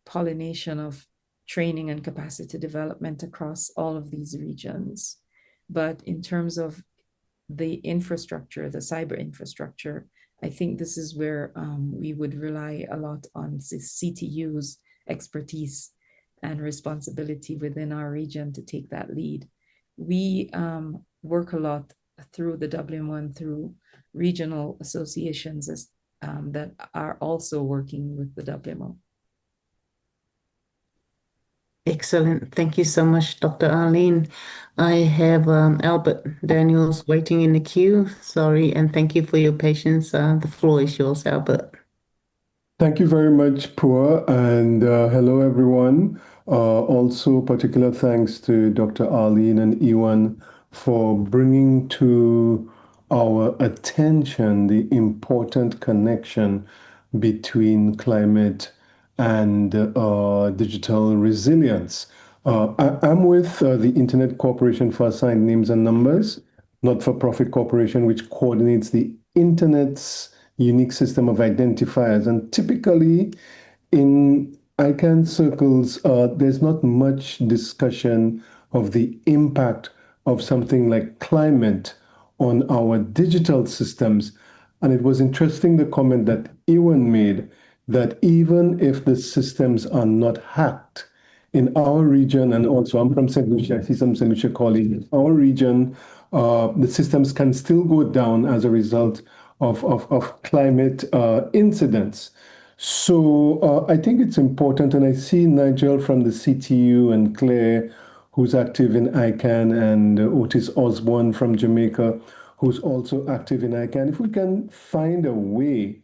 pollination of training and capacity development across all of these regions. But in terms of the infrastructure, the cyber infrastructure, I think this is where we would rely a lot on CTU's expertise and responsibility within our region to take that lead. We work a lot through the WMO and through regional associations that are also working with the WMO. Excellent. Thank you so much, Dr. Arlene. I have Albert Daniels waiting in the queue. Sorry, and thank you for your patience. The floor is yours, Albert. Thank you very much, Pua, and hello, everyone. Also, particular thanks to Dr. Arlene and Ewan for bringing to our attention the important connection between climate and digital resilience. I'm with the Internet Corporation for Assigned Names and Numbers, not-for-profit corporation, which coordinates the Internet's unique system of identifiers. And typically in ICANN circles, there's not much discussion of the impact of something like climate on our digital systems. And it was interesting, the comment that Ewan made, that even if the systems are not hacked in our region, and also I'm from St. Lucia, I see some St. Lucia colleagues, in our region, the systems can still go down as a result of climate incidents. So I think it's important, and I see Nigel from the CTU and Claire, who's active in ICANN, and Otis Osborne from Jamaica, who's also active in ICANN. If we can find a way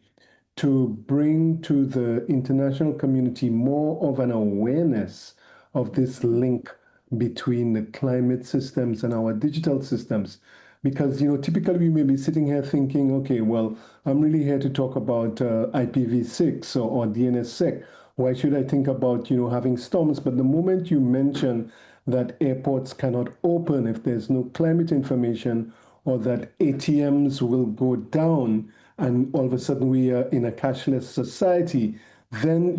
to bring to the international community more of an awareness of this link between the climate systems and our digital systems. Because, typically we may be sitting here thinking, okay, well, I'm really here to talk about IPv6 or DNSSEC. Why should I think about, having storms? But the moment you mention that airports cannot open if there's no climate information, or that ATMs will go down, and all of a sudden we are in a cashless society, then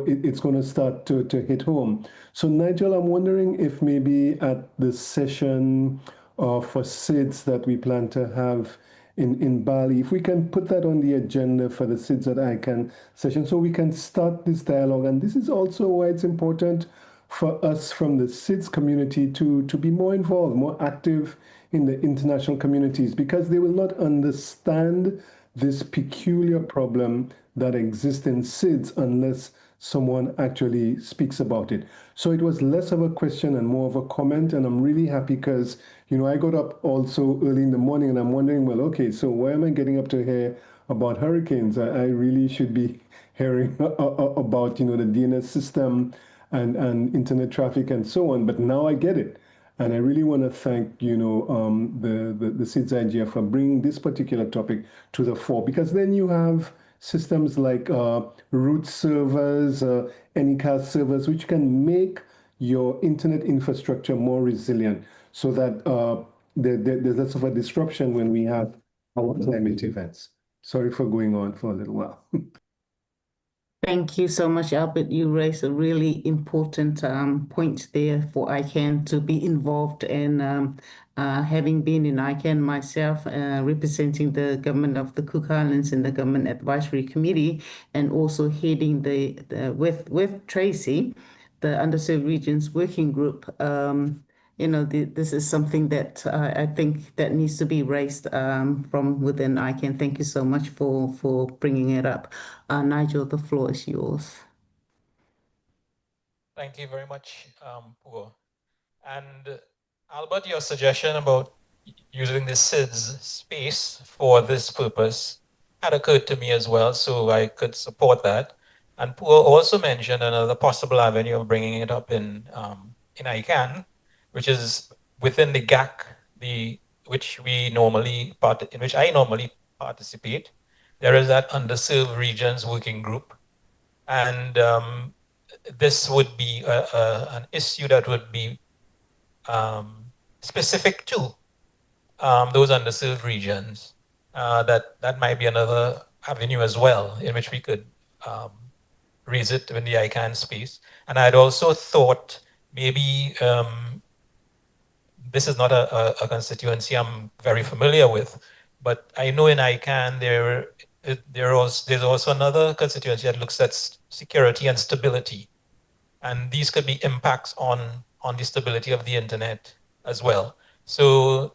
it's going to start to hit home. So Nigel, I'm wondering if maybe at the session for SIDS that we plan to have in Bali, if we can put that on the agenda for the SIDS at ICANN session, so we can start this dialogue. And this is also why it's important for us from the SIDS community to be more involved, more active in the international communities, because they will not understand this peculiar problem that exists in SIDS unless someone actually speaks about it. So it was less of a question and more of a comment, and I'm really happy because, I got up also early in the morning and I'm wondering, well, okay, so why am I getting up to hear about hurricanes? I really should be hearing about, the DNS system and internet traffic and so on, but now I get it. And I really want to thank, the SIDS IGF for bringing this particular topic to the fore, because then you have systems like root servers, Anycast servers, which can make your internet infrastructure more resilient so that there's less of a disruption when we have our climate events. Sorry for going on for a little while. Thank you so much, Albert. You raised a really important point there for ICANN to be involved in. Having been in ICANN myself, representing the government of the Cook Islands in the Government Advisory Committee, and also heading with Tracy, the Underserved Regions Working Group. This is something that I think that needs to be raised from within ICANN. Thank you so much for bringing it up. Nigel, the floor is yours. Thank you very much, Pua. And Albert, your suggestion about using the SIDS space for this purpose had occurred to me as well, so I could support that. And Pua also mentioned another possible avenue of bringing it up in ICANN, which is within the GAC, in which I normally participate. There is that Underserved Regions Working Group, and this would be an issue that would be specific to those underserved regions. That might be another avenue as well in which we could raise it in the ICANN space. And I'd also thought maybe this is not a constituency I'm very familiar with, but I know in ICANN there's also another constituency that looks at security and stability. And these could be impacts on the stability of the internet as well. So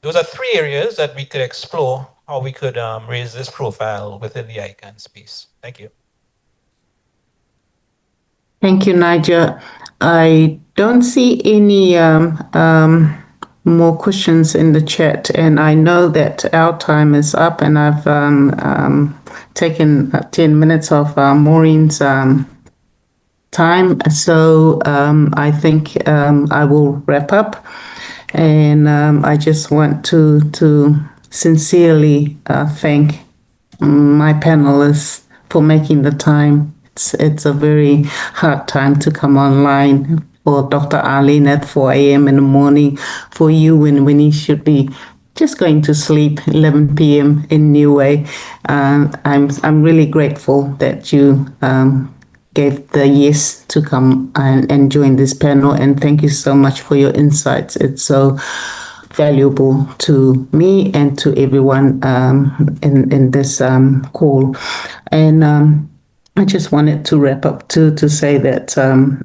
those are three areas that we could explore how we could raise this profile within the ICANN space. Thank you. Thank you, Nigel. I don't see any more questions in the chat, and I know that our time is up, and I've taken 10 minutes of Maureen's time. So I think I will wrap up, and I just want to sincerely thank my panelists for making the time. It's a very hard time to come online for Dr. Arlene at 4 a.m. in the morning, for you when you should be just going to sleep 11 p.m. in Niue. I'm really grateful that you gave the yes to come and join this panel, and thank you so much for your insights. It's so valuable to me and to everyone in this call. And I just wanted to wrap up to say that,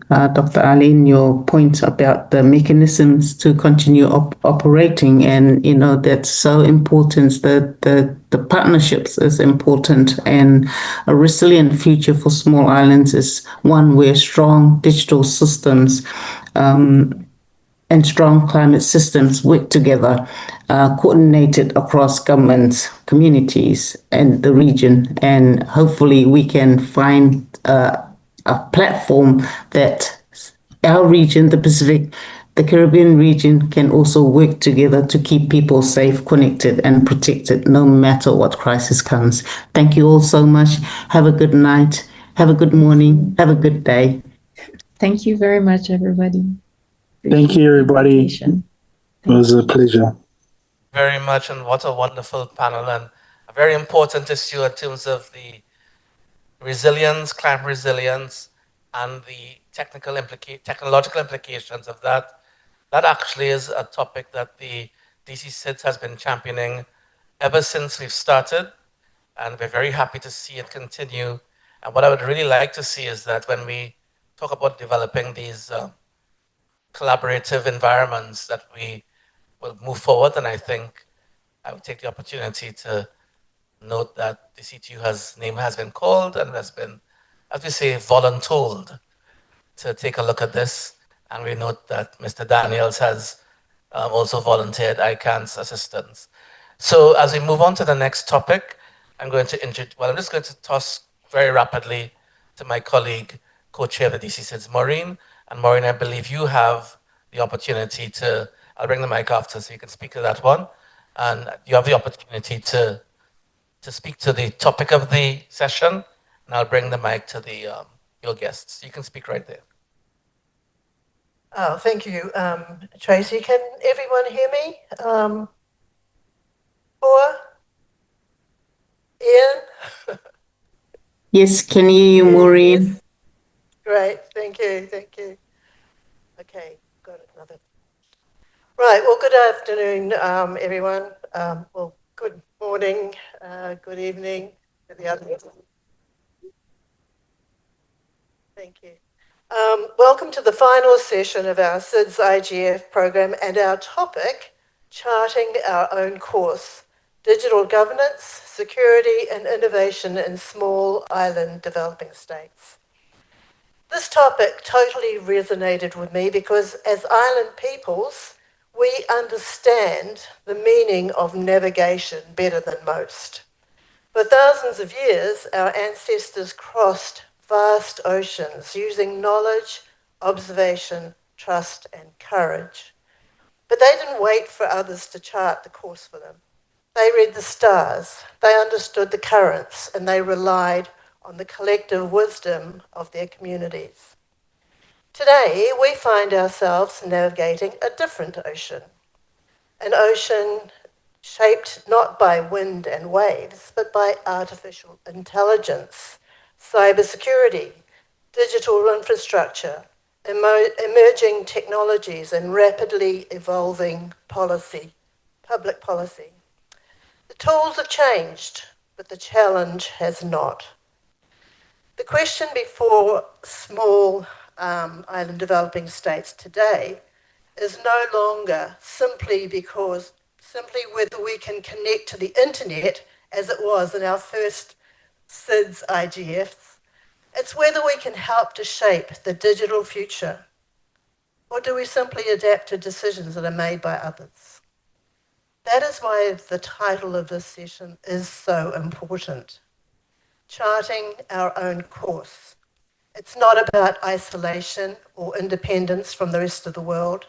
Dr. Arlene, your point about the mechanisms to continue operating, and that's so important. The partnerships is important, and a resilient future for small islands is one where strong digital systems and strong climate systems work together, coordinated across governments, communities, and the region. And hopefully we can find a platform that our region, the Pacific, the Caribbean region, can also work together to keep people safe, connected, and protected no matter what crisis comes. Thank you all so much. Have a good night. Have a good morning. Have a good day. Thank you very much, everybody. Thank you, everybody. It was a pleasure. Very much, and what a wonderful panel, and a very important issue in terms of the resilience, climate resilience, and the technological implications of that. That actually is a topic that the DC SIDS has been championing ever since we've started, and we're very happy to see it continue. And what I would really like to see is that when we talk about developing these collaborative environments, that we will move forward. And I think I would take the opportunity to note that the CTU name has been called and has been, as we say, voluntold to take a look at this. And we note that Mr. Daniels has also volunteered ICANN's assistance. So as we move on to the next topic, I'm just going to toss very rapidly to my colleague, co-chair of the DC SIDS, Maureen. And Maureen, I believe you have the opportunity to, I'll bring the mic after so you can speak to that one. And you have the opportunity to speak to the topic of the session, and I'll bring the mic to your guests. You can speak right there. Oh, thank you, Tracy. Can everyone hear me? Ian? Yes, can you, Maureen? Yes. Great, thank you. Okay, got another. Right, well, good afternoon, everyone. Well, good morning, good evening to the others. Thank you. Welcome to the final session of our SIDS IGF program and our topic, Charting Our Own Course, Digital Governance, Security and Innovation in Small Island Developing States. This topic totally resonated with me because as island peoples, we understand the meaning of navigation better than most. For thousands of years, our ancestors crossed vast oceans using knowledge, observation, trust, and courage. But they didn't wait for others to chart the course for them. They read the stars, they understood the currents, and they relied on the collective wisdom of their communities. Today, we find ourselves navigating a different ocean, an ocean shaped not by wind and waves, but by artificial intelligence, cybersecurity, digital infrastructure, emerging technologies, and rapidly evolving public policy. The tools have changed, but the challenge has not. The question before small island developing states today is no longer simply whether we can connect to the internet as it was in our first SIDS IGF. It's whether we can help to shape the digital future, or do we simply adapt to decisions that are made by others? That is why the title of this session is so important. Charting our own course. It's not about isolation or independence from the rest of the world.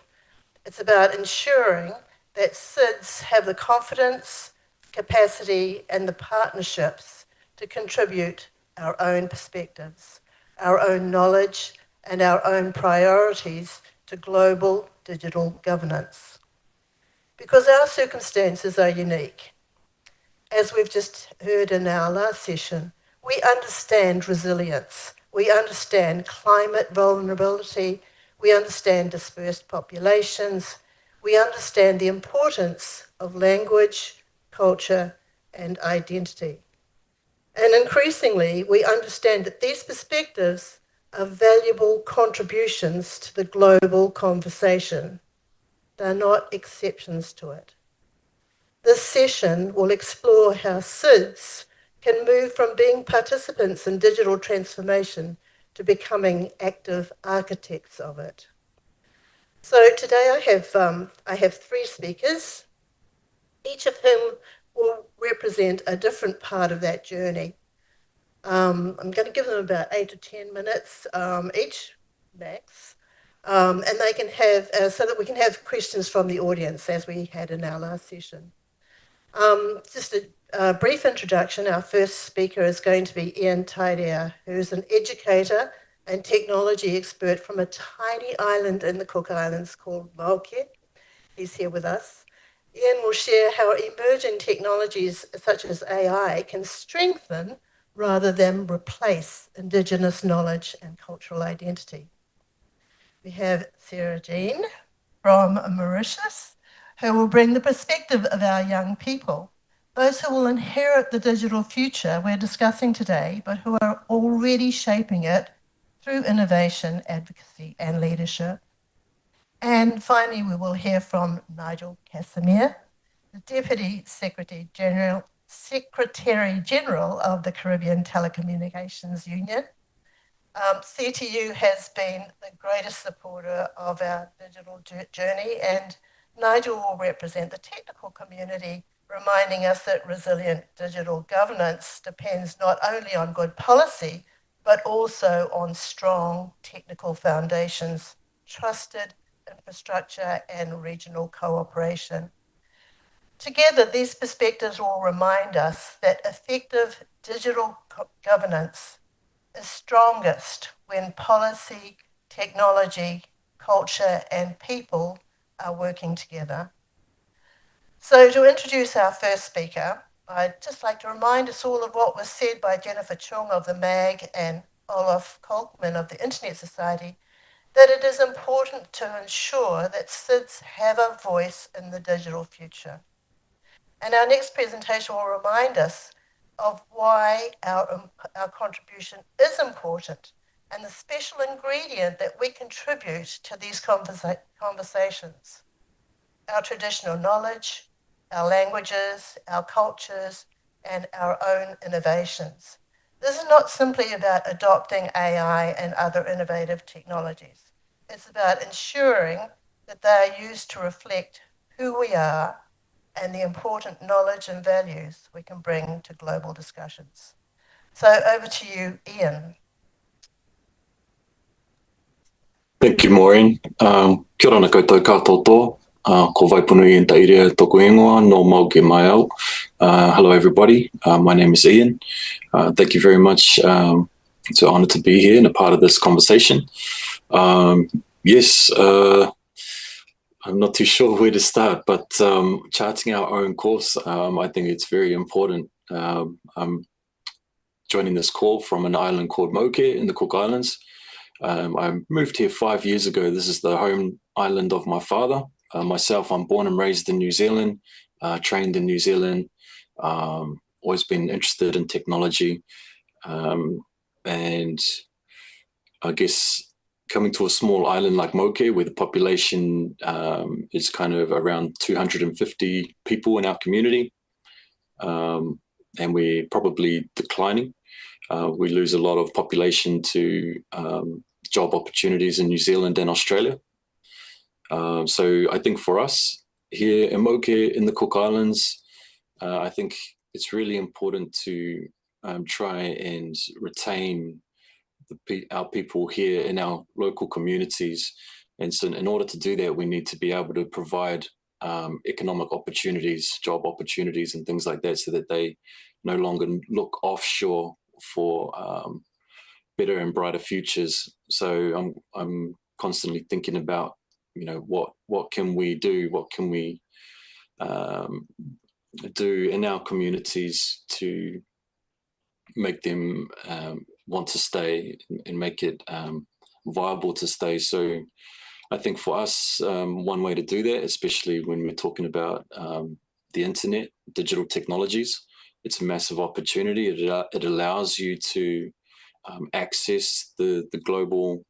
It's about ensuring that SIDS have the confidence, capacity, and the partnerships to contribute our own perspectives, our own knowledge, and our own priorities to global digital governance. Because our circumstances are unique. As we've just heard in our last session, we understand resilience, we understand climate vulnerability, we understand dispersed populations, we understand the importance of language, culture, and identity. And increasingly, we understand that these perspectives are valuable contributions to the global conversation. They're not exceptions to it. This session will explore how SIDS can move from being participants in digital transformation to becoming active architects of it. So today I have three speakers, each of whom will represent a different part of that journey. I'm going to give them about 8 to 10 minutes each, max, and they can have, so that we can have questions from the audience as we had in our last session. Just a brief introduction. Our first speaker is going to be Tairea, who's an educator and technology expert from a tiny island in the Cook Islands called Mauritius. He's here with us. Ian will share how emerging technologies such as AI can strengthen rather than replace Indigenous knowledge and cultural identity. We have Sarah Jean from Mauritius, who will bring the perspective of our young people, those who will inherit the digital future we're discussing today, but who are already shaping it through innovation, advocacy, and leadership. And finally, we will hear from Nigel Cassimire, the Deputy Secretary General of the Caribbean Telecommunications Union. CTU has been the greatest supporter of our digital journey, and Nigel will represent the technical community, reminding us that resilient digital governance depends not only on good policy, but also on strong technical foundations, trusted infrastructure, and regional cooperation. Together, these perspectives will remind us that effective digital governance is strongest when policy, technology, culture, and people are working together. So to introduce our first speaker, I'd just like to remind us all of what was said by Jennifer Chung of the MAG and Olaf Kolkman of the Internet Society, that it is important to ensure that SIDS have a voice in the digital future. And our next presentation will remind us of why our contribution is important and the special ingredient that we contribute to these conversations. Our traditional knowledge, our languages, our cultures, and our own innovations. This is not simply about adopting AI and other innovative technologies. It's about ensuring that they are used to reflect who we are and the important knowledge and values we can bring to global discussions. So over to you, Ian. Thank you, Maureen. Kia ora koutou katoa. Ko Vaipunu Ian Tairea tōku ingoa, no mau ke mai au. Hello, everybody. My name is Ian. Thank you very much. It's an honour to be here and a part of this conversation. Yes, I'm not too sure where to start, but charting our own course, I think it's very important. I'm joining this call from an island called Moke in the Cook Islands. I moved here 5 years ago. This is the home island of my father. Myself, I'm born and raised in New Zealand, trained in New Zealand, always been interested in technology. And I guess coming to a small island like Moke, where the population is kind of around 250 people in our community, and we're probably declining. We lose a lot of population to job opportunities in New Zealand and Australia. So I think for us here in Moke in the Cook Islands, I think it's really important to try and retain our people here in our local communities. And so in order to do that, we need to be able to provide economic opportunities, job opportunities and things like that, so that they no longer look offshore for better and brighter futures. So I'm constantly thinking about, you know, what can we do? What can we do in our communities to make them want to stay and make it viable to stay? So I think for us, one way to do that, especially when we're talking about the internet, digital technologies, it's a massive opportunity. It allows you to access the global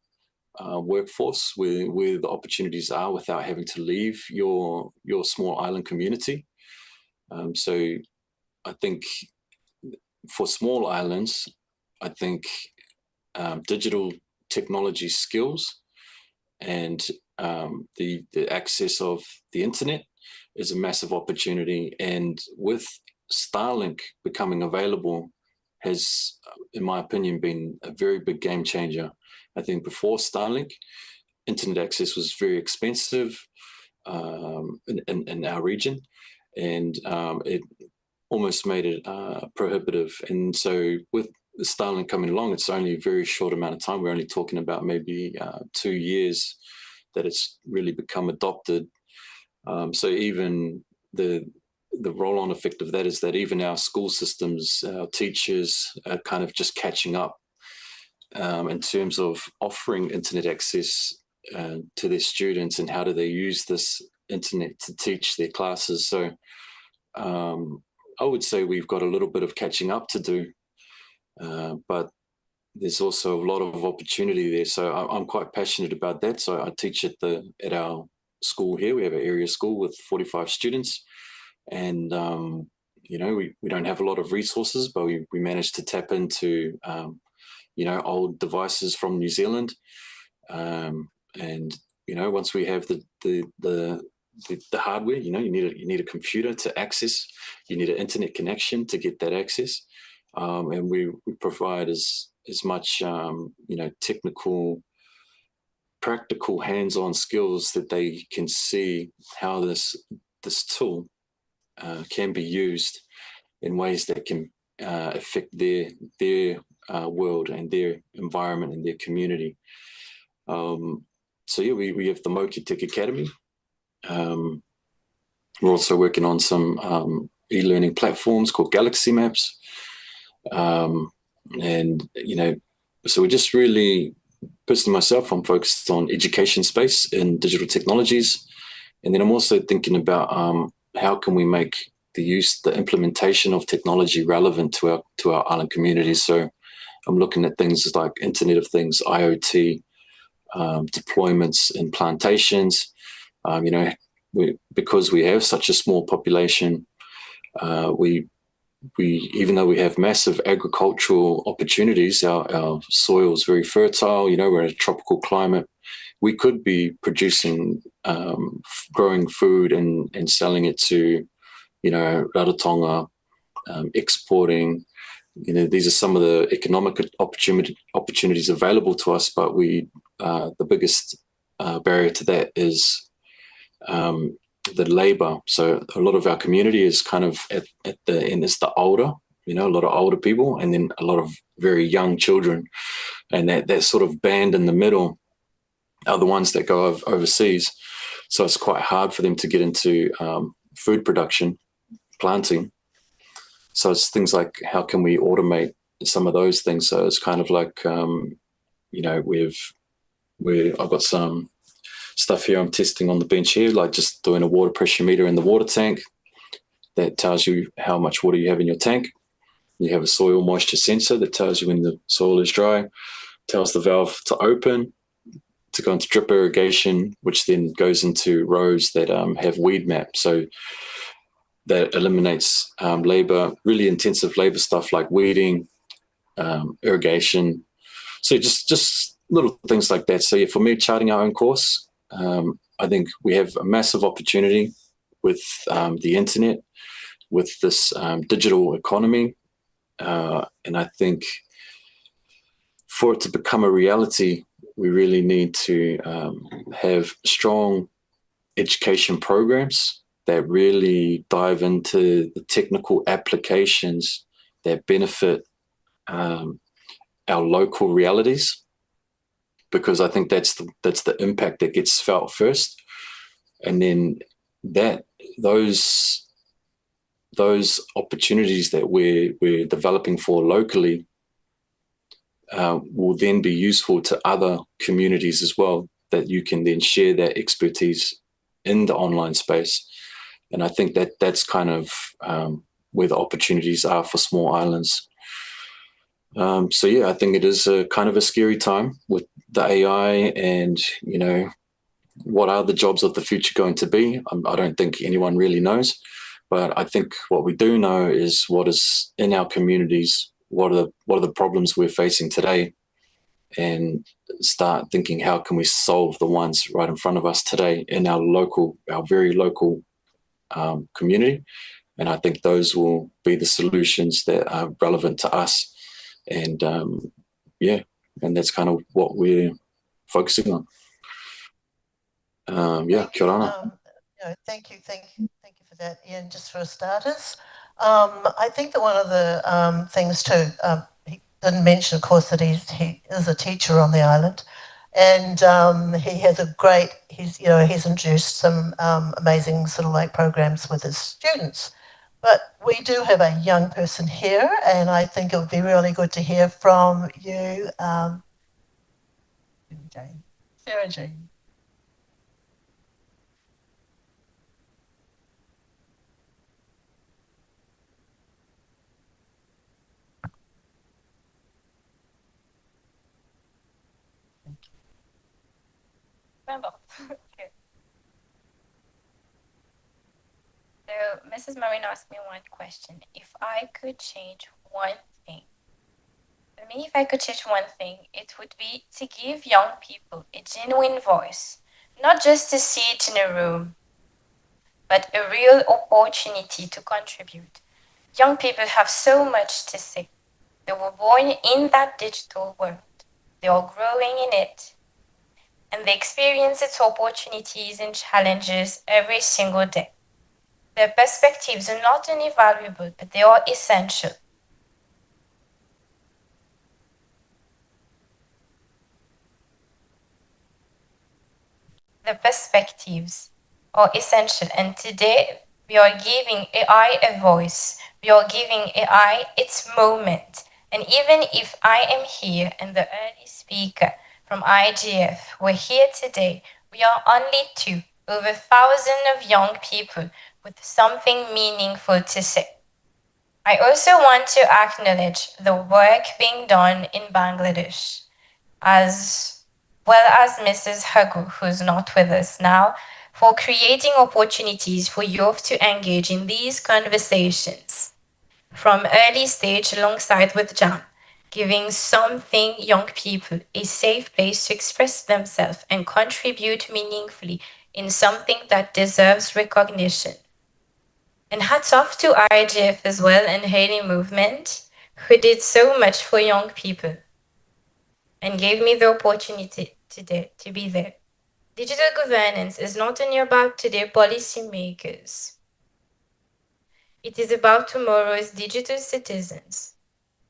workforce where the opportunities are without having to leave your small island community. So I think for small islands, I think digital technology skills and the access of the internet is a massive opportunity. And with Starlink becoming available has, in my opinion, been a very big game changer. I think before Starlink, internet access was very expensive in our region, and it almost made it prohibitive. And so with the Starlink coming along, it's only a very short amount of time. We're only talking about maybe 2 years that it's really become adopted. So even the roll-on effect of that is that even our school systems, our teachers are kind of just catching up in terms of offering internet access to their students, and how do they use this internet to teach their classes. So I would say we've got a little bit of catching up to do, but there's also a lot of opportunity there. So I'm quite passionate about that. So I teach at our school here. We have an area school with 45 students, and you know, we don't have a lot of resources, but we managed to tap into you know, old devices from New Zealand, and you know, once we have the hardware, you know, you need a computer to access, you need an internet connection to get that access, and we provide as much you know, technical, practical, hands-on skills that they can see how this tool can be used in ways that can affect their world and their environment and their community. So yeah, we have the Moki Tech Academy. We're also working on some e-learning platforms called Galaxy Maps. And, you know, so we're just really, personally myself, I'm focused on education space in digital technologies. And then I'm also thinking about how can we make the implementation of technology relevant to our island communities. So I'm looking at things like Internet of Things, IoT, deployments in plantations. You know, because we have such a small population, we even though we have massive agricultural opportunities, our soil is very fertile. You know, we're in a tropical climate. We could be producing, growing food and selling it to, you know, Rarotonga, exporting. You know, these are some of the economic opportunities available to us, but the biggest barrier to that is the labor. So a lot of our community is kind of at the end, it's the older, you know, a lot of older people, and then a lot of very young children. And that sort of band in the middle are the ones that go overseas. So it's quite hard for them to get into food production, planting. So it's things like, how can we automate some of those things? So it's kind of like, you know, I've got some stuff here I'm testing on the bench here, like just doing a water pressure meter in the water tank that tells you how much water you have in your tank. You have a soil moisture sensor that tells you when the soil is dry, tells the valve to open, to go into drip irrigation, which then goes into rows that have weed map. So that eliminates labor, really intensive labor stuff like weeding, irrigation. So just little things like that. So yeah, for me, charting our own course, I think we have a massive opportunity with the internet, with this digital economy. And I think for it to become a reality, we really need to have strong education programs that really dive into the technical applications that benefit our local realities, because I think that's the impact that gets felt first, and then those opportunities that we're developing for locally will then be useful to other communities as well, that you can then share that expertise in the online space. And I think that's kind of where the opportunities are for small islands. So yeah, I think it is a kind of a scary time with the AI, and you know, what are the jobs of the future going to be? I don't think anyone really knows, but I think what we do know is what is in our communities. What are the problems we're facing today, and start thinking, how can we solve the ones right in front of us today in our very local community? And I think those will be the solutions that are relevant to us. And and that's kind of what we're focusing on. Kia ora. Thank you for that, Ian. Just for starters, I think that one of the things too, he didn't mention, of course, that he is a teacher on the island, and he has he's introduced some amazing sort of like programs with his students. But we do have a young person here, and I think it would be really good to hear from you, Sarah Jane. Okay. So Mrs. Maureen asked me one question. If I could change one thing, for me, if I could change one thing, it would be to give young people a genuine voice, not just a seat in a room, but a real opportunity to contribute. Young people have so much to say. They were born in that digital world. They are growing in it. And they experience its opportunities and challenges every single day. Their perspectives are not only valuable, but they are essential. The perspectives are essential, and today we are giving AI a voice. We are giving AI its moment. And even if I am here and the early speaker from IGF, we're here today, we are only two, over 1,000 of young people with something meaningful to say. I also want to acknowledge the work being done in Bangladesh, as well as Mrs. Jhugroo, who's not with us now, for creating opportunities for youth to engage in these conversations from early stage alongside with Jam, giving something young people a safe place to express themselves and contribute meaningfully in something that deserves recognition. And hats off to IGF as well and Haley Movement, who did so much for young people and gave me the opportunity today to be there. Digital governance is not only about today's policymakers. It is about tomorrow's digital citizens.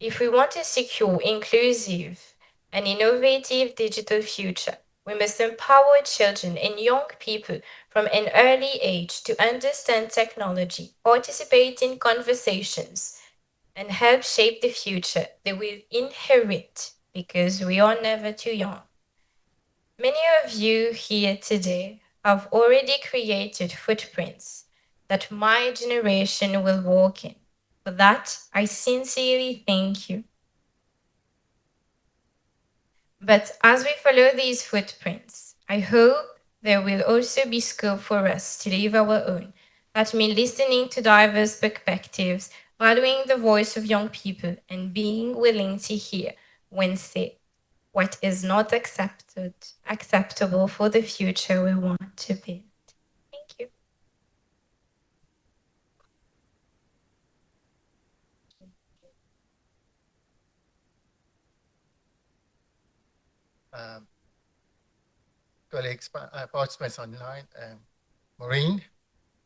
If we want a secure, inclusive, and innovative digital future, we must empower children and young people from an early age to understand technology, participate in conversations, and help shape the future they will inherit, because we are never too young. Many of you here today have already created footprints that my generation will walk in. For that, I sincerely thank you. But as we follow these footprints, I hope there will also be scope for us to leave our own. That means listening to diverse perspectives, valuing the voice of young people, and being willing to hear when said what is not acceptable for the future we want to build. Thank you. Colleagues, participants online, Maureen,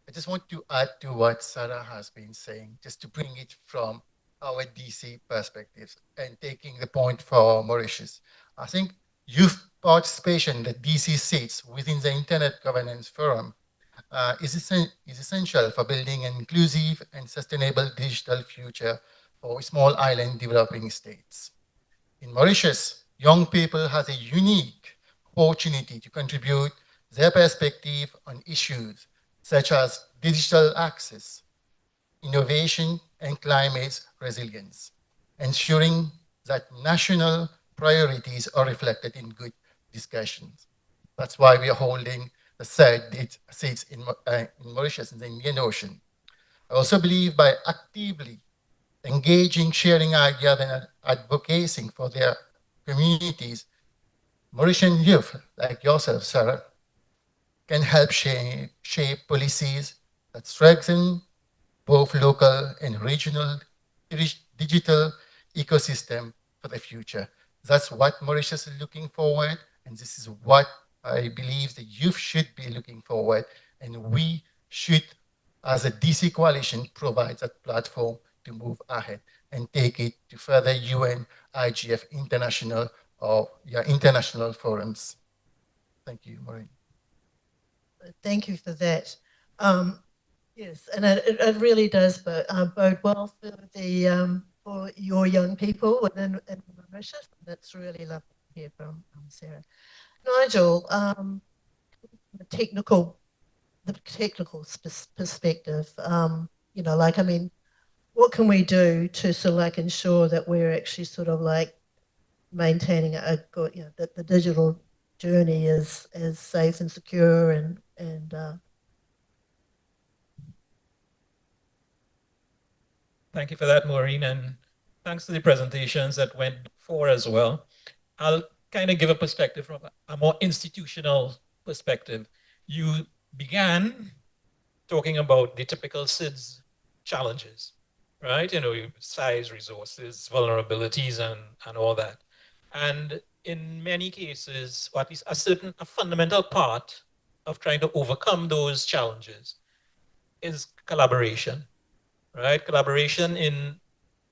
I just want to add to what Sarah has been saying, just to bring it from our DC perspectives and taking the point for Mauritius. I think youth participation that DC sits within the Internet Governance Forum is essential for building an inclusive and sustainable digital future for small island developing states. In Mauritius, young people have a unique opportunity to contribute their perspective on issues such as digital access, innovation, and climate resilience, ensuring that national priorities are reflected in good discussions. That's why we are holding the SIDS in Mauritius in the Indian Ocean. I also believe by actively engaging, sharing ideas, and advocating for their communities, Mauritian youth, like yourself, Sarah, can help shape policies that strengthen both local and regional digital ecosystem for the future. That's what Mauritius is looking forward, and this is what I believe the youth should be looking forward, and we should, as a DC coalition, provide that platform to move ahead and take it to further UN, IGF, international, or international forums. Thank you, Maureen. Thank you for that. Yes, and it really does bode well for the for your young people within in Mauritius. That's really lovely to hear from Sarah. Nigel, the technical perspective. You know, like, I mean, what can we do to sort of like ensure that we're actually sort of like maintaining a good, you know, that the digital journey is safe and secure and Thank you for that, Maureen, and thanks to the presentations that went before as well. I'll kind of give a perspective from a more institutional perspective. You began talking about the typical SIDS challenges, right? You know, size, resources, vulnerabilities, and all that. And in many cases, or at least a fundamental part of trying to overcome those challenges is collaboration, right? Collaboration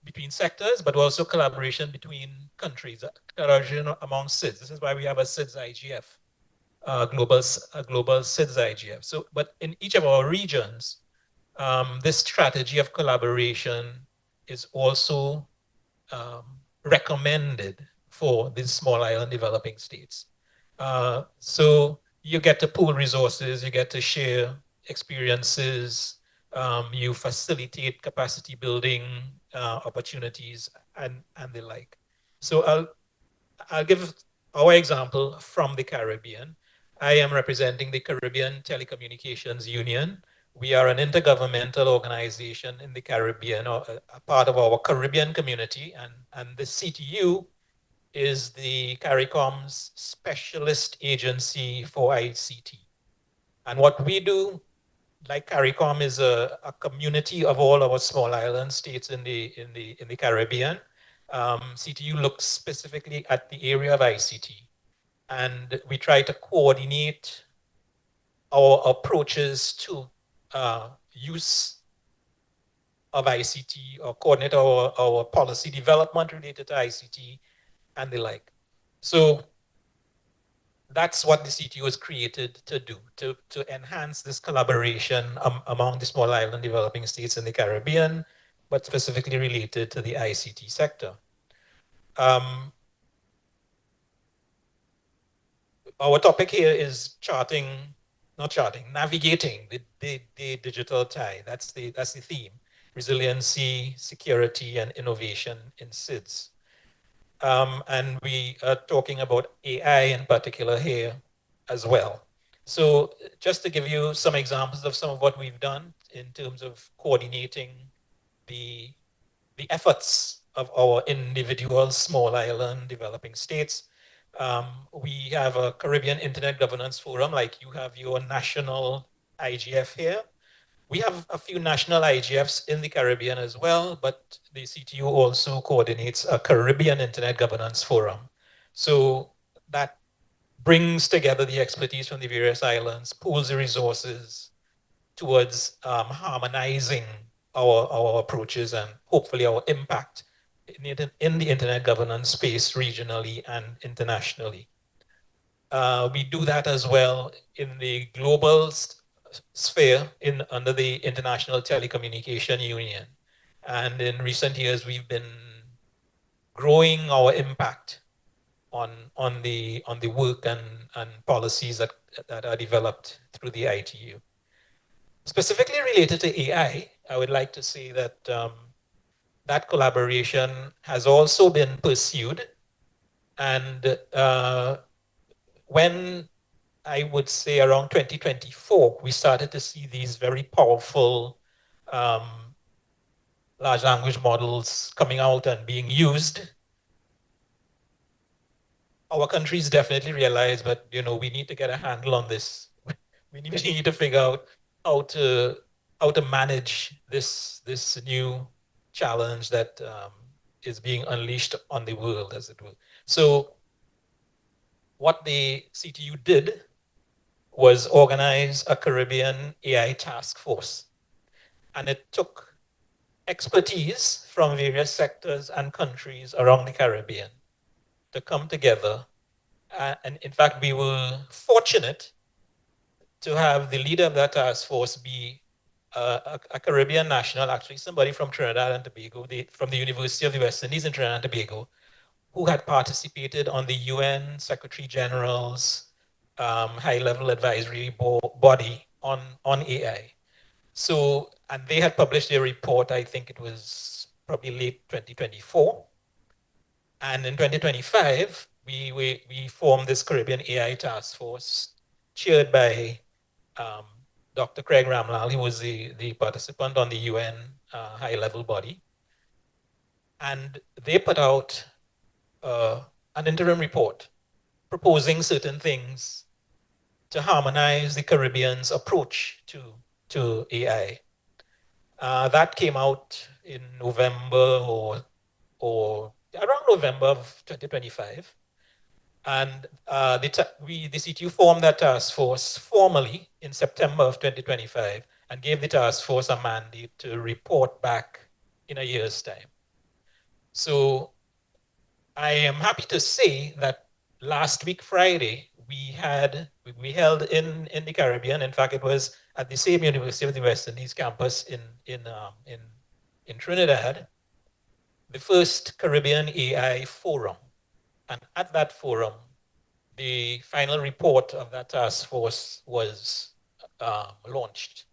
between sectors, but also collaboration between countries, collaboration among SIDS. This is why we have a SIDS IGF, global SIDS IGF. So, but in each of our regions, this strategy of collaboration is also recommended for these small island developing states. So you get to pool resources, you get to share experiences, you facilitate capacity building opportunities and the like. So I'll give our example from the Caribbean. I am representing the Caribbean Telecommunications Union. We are an intergovernmental organization in the Caribbean, or a part of our Caribbean community, and the CTU is the CARICOM's specialist agency for ICT. And what we do, like CARICOM is a community of all our small island states in the Caribbean. CTU looks specifically at the area of ICT, and we try to coordinate our approaches to use of ICT, or coordinate our policy development related to ICT and the like. So that's what the CTO was created to do, to enhance this collaboration among the small island developing states in the Caribbean, but specifically related to the ICT sector. Our topic here is navigating the digital tide. That's the theme: resiliency, security, and innovation in SIDS. And we are talking about AI in particular here as well. So just to give you some examples of some of what we've done in terms of coordinating the efforts of our individual small island developing states. We have a Caribbean Internet Governance Forum, like you have your national IGF here. We have a few national IGFs in the Caribbean as well, but the CTU also coordinates a Caribbean Internet Governance Forum. So that brings together the expertise from the various islands, pools the resources towards harmonizing our approaches and hopefully our impact in the internet governance space regionally and internationally. We do that as well in the global sphere under the International Telecommunication Union. And in recent years, we've been growing our impact on the work and policies that are developed through the ITU. Specifically related to AI, I would like to say that that collaboration has also been pursued. And when I would say around 2024, we started to see these very powerful large language models coming out and being used. our countries definitely realize, but we need to get a handle on this. We need to figure out how to manage this new challenge that is being unleashed on the world, as it were. So what the CTU did was organize a Caribbean AI task force, and it took expertise from various sectors and countries around the Caribbean to come together. And in fact, we were fortunate to have the leader of that task force be a Caribbean national, actually somebody from Trinidad and Tobago, from the University of the West Indies in Trinidad and Tobago, who had participated on the UN Secretary General's high-level advisory body on AI. So, and they had published their report, I think it was probably late 2024. And in 2025, we formed this Caribbean AI task force, chaired by Dr. Craig Ramlal, who was the participant on the UN high-level body. And they put out an interim report proposing certain things to harmonize the Caribbean's approach to AI. That came out in November or around November of 2025. And the CTU formed that task force formally in September of 2025 and gave the task force a mandate to report back in a year's time. So I am happy to say that last week, Friday, we held in the Caribbean. In fact, it was at the same University of the West Indies campus in Trinidad, the first Caribbean AI forum. And at that forum, the final report of that task force was launched.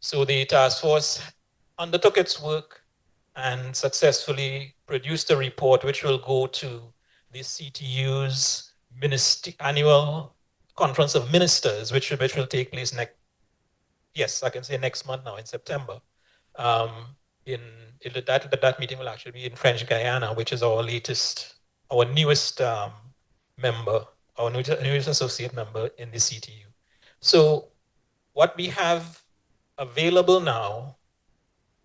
So the task force undertook its work and successfully produced a report which will go to the CTU's annual conference of ministers, which will take place next month now in September. That meeting will actually be in French Guiana, which is our newest member, our newest associate member in the CTU. So what we have available now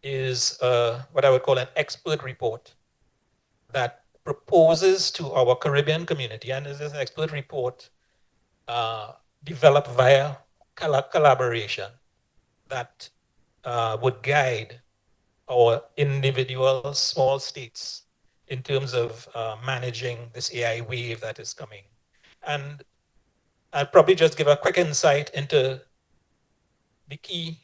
is what I would call an expert report that proposes to our Caribbean community, and this is an expert report developed via collaboration that would guide our individual small states in terms of managing this AI wave that is coming. And I'll probably just give a quick insight into the key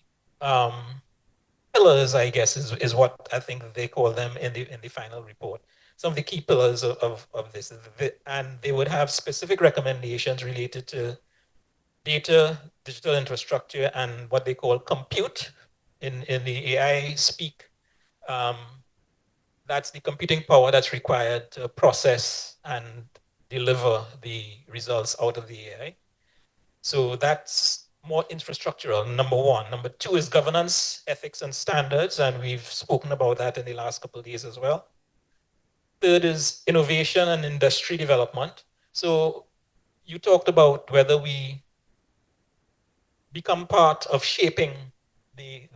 pillars, I guess, is what I think they call them in the final report. Some of the key pillars of this, and they would have specific recommendations related to data, digital infrastructure, and what they call compute in the AI speak. That's the computing power that's required to process and deliver the results out of the AI. So that's more infrastructural, number one. Number two is governance, ethics, and standards, and we've spoken about that in the last couple of days as well. Third is innovation and industry development. So you talked about whether we become part of shaping the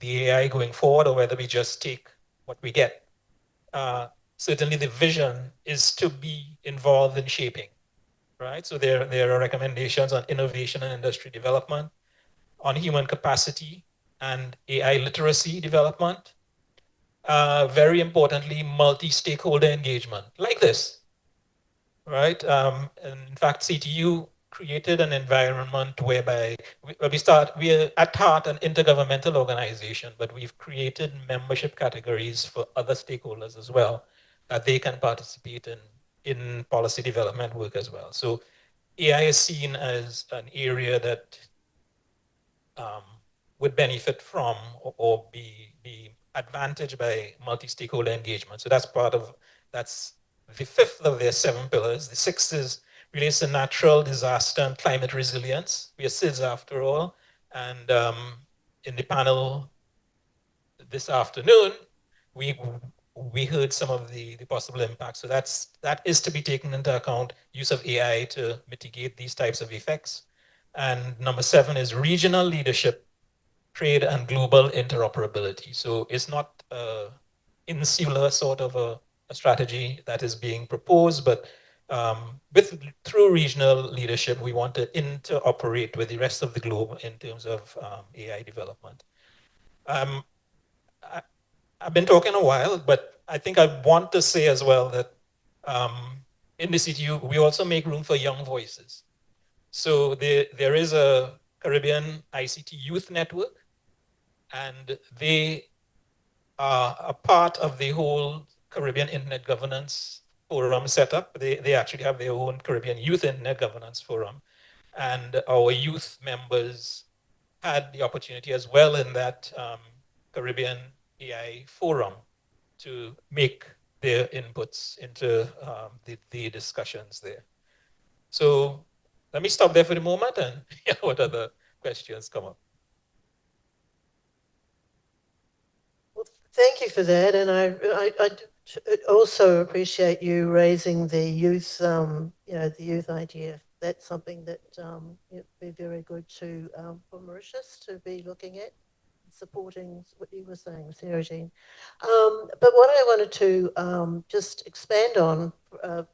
AI going forward, or whether we just take what we get. Certainly the vision is to be involved in shaping, right? So there are recommendations on innovation and industry development, on human capacity and AI literacy development. Very importantly, multi-stakeholder engagement, like this, right? And in fact, CTU created an environment whereby we're at heart an intergovernmental organization, but we've created membership categories for other stakeholders as well, that they can participate in policy development work as well. So AI is seen as an area that would benefit from or be advantaged by multi-stakeholder engagement. So that's the fifth of their 7 pillars. The sixth relates to natural disaster and climate resilience. We are SIDS after all. And in the panel this afternoon, we we heard some of the possible impacts. So that is to be taken into account, use of AI to mitigate these types of effects. And number 7 is regional leadership, trade, and global interoperability. So it's not insular sort of a strategy that is being proposed, but through regional leadership, we want to interoperate with the rest of the globe in terms of AI development. I've been talking a while, but I think I want to say as well that in the CTU, we also make room for young voices. So there is a Caribbean ICT Youth Network, and they are a part of the whole Caribbean Internet Governance Forum setup. They actually have their own Caribbean Youth Internet Governance Forum. And our youth members had the opportunity as well in that Caribbean AI Forum to make their inputs into the discussions there. So let me stop there for the moment and hear what other questions come up. Well, thank you for that, and I also appreciate you raising the youth, the youth idea. That's something that it'd be very good to for Mauritius to be looking at, supporting what you were saying, Sarah Jean. But what I wanted to just expand on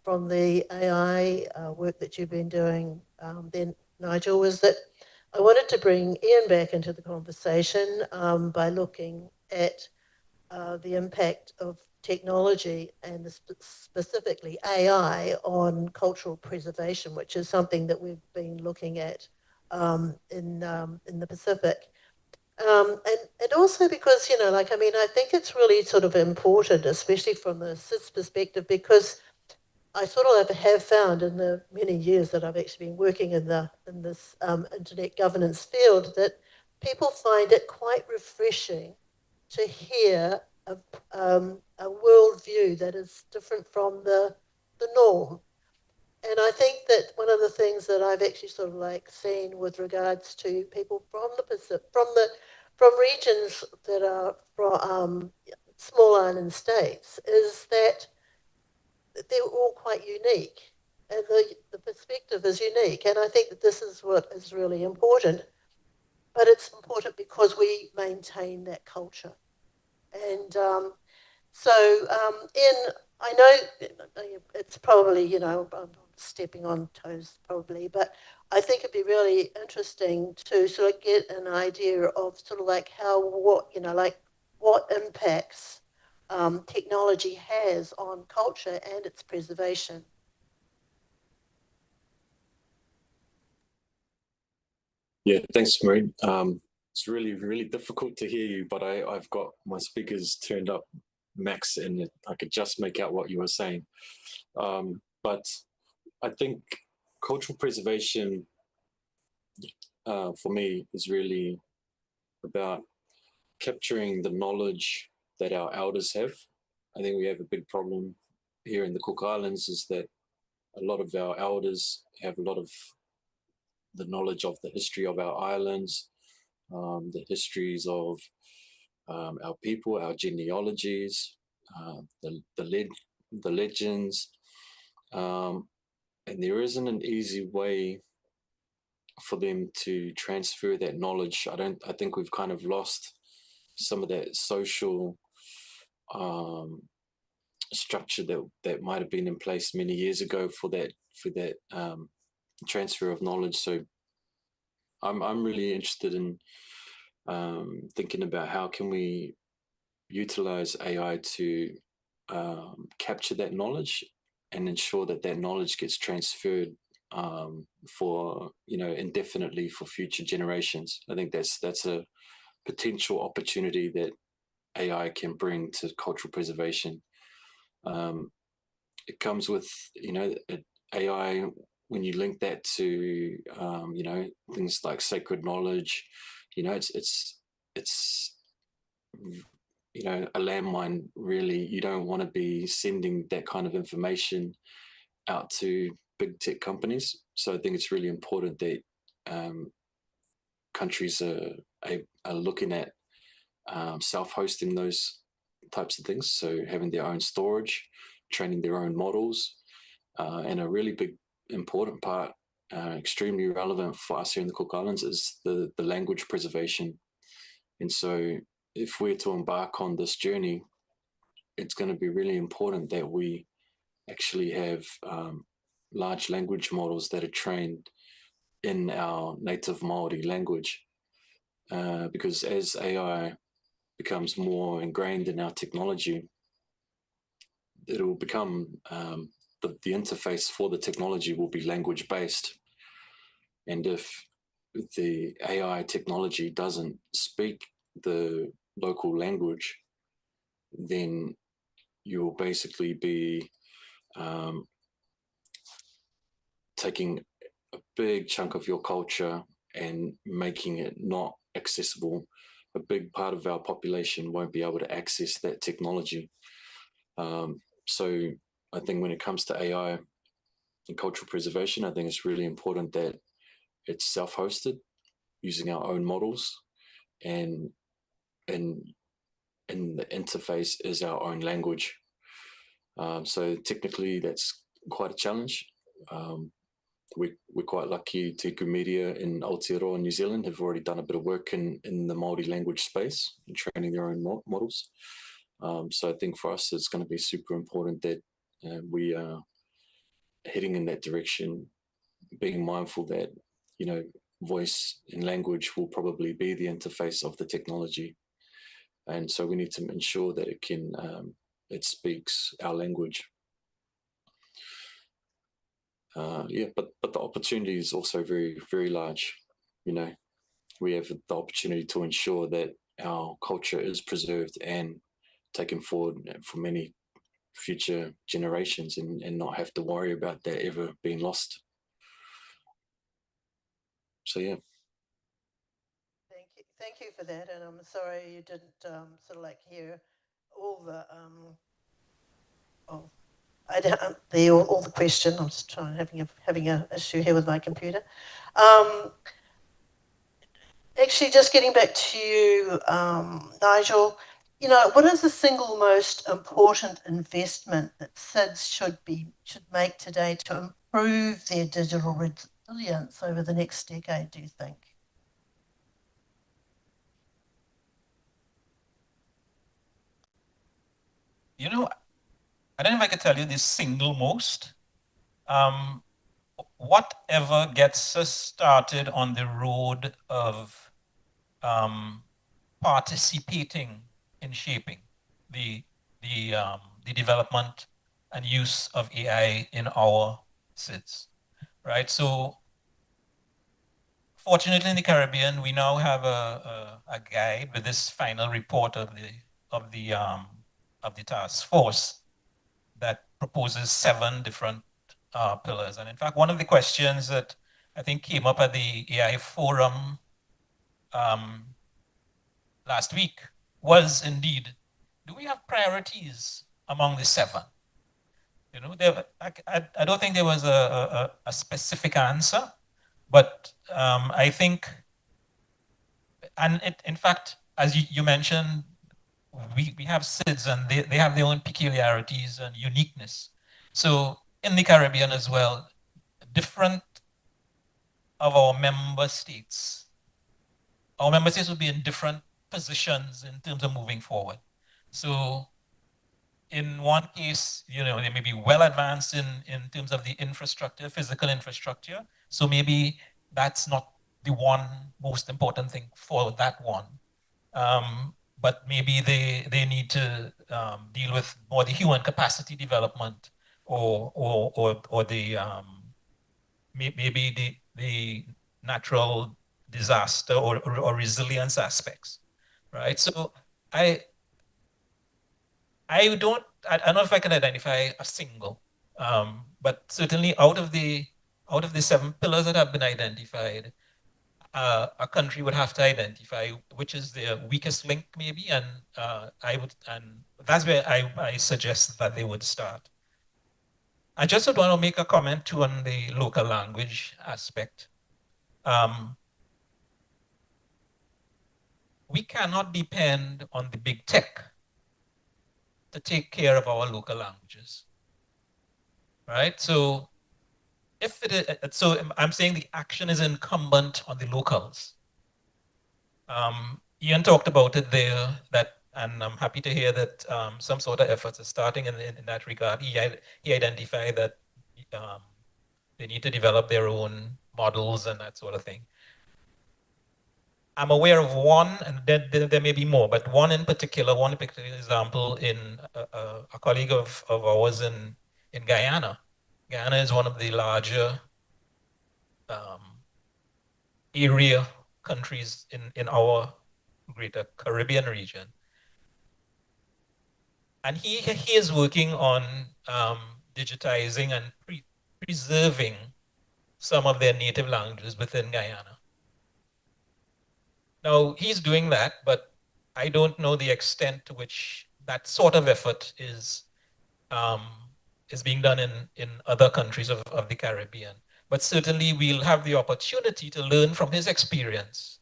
from the AI work that you've been doing, then Nigel, was that I wanted to bring Ian back into the conversation by looking at the impact of technology and specifically AI on cultural preservation, which is something that we've been looking at in the Pacific. And also because, I think it's really sort of important, especially from the SIDS perspective, because I sort of have found in the many years that I've actually been working in this internet governance field that people find it quite refreshing to hear a worldview that is different from the norm. And I think that one of the things that I've actually sort of like seen with regards to people from the Pacific, from regions that are from small island states, is that they're all quite unique, and the perspective is unique. And I think that this is what is really important. But it's important because we maintain that culture. And I know it's probably, I'm stepping on toes probably, but I think it'd be really interesting to sort of get an idea of sort of like what impacts technology has on culture and its preservation. Yeah, thanks, Maureen. It's really, really difficult to hear you, but I've got my speakers turned up max and I could just make out what you were saying. But I think cultural preservation for me is really about capturing the knowledge that our elders have. I think we have a big problem here in the Cook Islands is that a lot of our elders have a lot of the knowledge of the history of our islands, the histories of our people, our genealogies, the legends, and there isn't an easy way for them to transfer that knowledge. I think we've kind of lost some of that social structure that might have been in place many years ago for that transfer of knowledge. So I'm really interested in thinking about how can we utilize AI to capture that knowledge and ensure that that knowledge gets transferred for indefinitely for future generations. I think that's a potential opportunity that AI can bring to cultural preservation. It comes with AI when you link that to things like sacred knowledge. It's a landmine. Really, you don't want to be sending that kind of information out to big tech companies. So I think it's really important that countries are looking at self-hosting those types of things. So having their own storage, training their own models, and a really big important part, extremely relevant for us here in the Cook Islands, is the language preservation. And so if we're to embark on this journey, it's going to be really important that we actually have large language models that are trained in our native Māori language, because as AI becomes more ingrained in our technology, it will become the interface for the technology will be language based. And if the AI technology doesn't speak the local language, then you'll basically be taking a big chunk of your culture and making it not accessible. A big part of our population won't be able to access that technology. So I think when it comes to AI and cultural preservation, I think it's really important that it's self-hosted, using our own models, and the interface is our own language. So technically, that's quite a challenge. We're quite lucky. Tiku Media in Aotearoa, New Zealand, have already done a bit of work in the Māori language space and training their own models. So I think for us, it's going to be super important that we are heading in that direction, being mindful that, you know, voice and language will probably be the interface of the technology. And so we need to ensure that it speaks our language. But the opportunity is also very, very large. You know, we have the opportunity to ensure that our culture is preserved and taken forward for many future generations, and not have to worry about that ever being lost. So yeah. Thank you for that, and I'm sorry you didn't sort of like hear all the all the question. I'm just having an issue here with my computer. Actually, just getting back to you, Nigel. You know, what is the single most important investment that SIDS should make today to improve their digital resilience over the next decade, do you think? You know, I don't know if I could tell you the single most. Whatever gets us started on the road of participating in shaping the development and use of AI in our SIDS, right? So fortunately in the Caribbean, we now have a guide with this final report of the task force that proposes 7 different pillars. And in fact, one of the questions that I think came up at the AI forum last week was indeed, do we have priorities among the 7? You know, I don't think there was a specific answer, but I think, and in fact, as you mentioned, we have SIDS and they have their own peculiarities and uniqueness. So in the Caribbean as well, different of our member states will be in different positions in terms of moving forward. So in one case, you know, they may be well advanced in terms of the infrastructure, physical infrastructure. So maybe that's not the one most important thing for that one. But maybe they need to deal with more the human capacity development or the maybe the natural disaster or resilience aspects, right? So I don't know if I can identify a single, but certainly out of the 7 pillars that have been identified, a country would have to identify which is their weakest link, maybe, and that's where I suggest that they would start. I just want to make a comment too on the local language aspect. We cannot depend on the big tech to take care of our local languages, right? So if it is, so I'm saying the action is incumbent on the locals. Ian talked about it there, and I'm happy to hear that some sort of efforts are starting in that regard. He identified that they need to develop their own models and that sort of thing. I'm aware of one, and there may be more, but one particular example in a colleague of ours in Guyana. Guyana is one of the larger area countries in our greater Caribbean region. And he is working on digitizing and preserving some of their native languages within Guyana. Now, he's doing that, but I don't know the extent to which that sort of effort is being done in other countries of the Caribbean. But certainly we'll have the opportunity to learn from his experience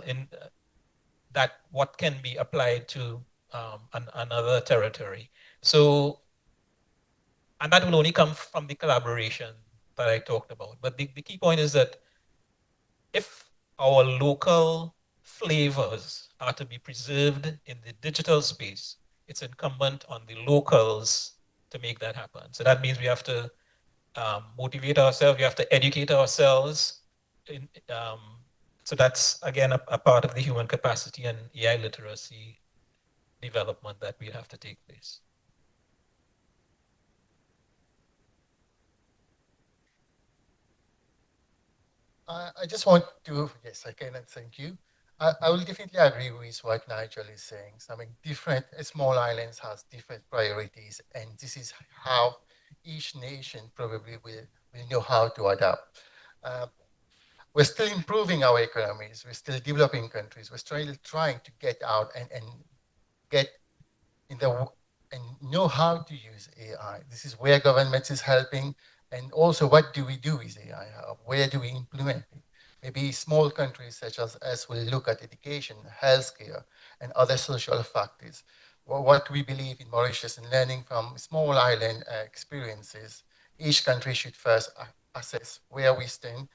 in that what can be applied to another territory. So, and that will only come from the collaboration that I talked about. But the key point is that if our local flavors are to be preserved in the digital space, it's incumbent on the locals to make that happen. So that means we have to motivate ourselves, we have to educate ourselves. So that's, again, a part of the human capacity and AI literacy development that will have to take place. I just want to, yes, I can, and thank you. I will definitely agree with what Nigel is saying. Something different, small islands has different priorities, and this is how each nation probably will know how to adapt. We're still improving our economies. We're still developing countries. We're still trying to get out and get in the and know how to use AI. This is where government is helping. And also, what do we do with AI? Where do we implement it? Maybe small countries such as us will look at education, healthcare, and other social factors. Well, what we believe in Mauritius and learning from small island experiences, each country should first assess where we stand.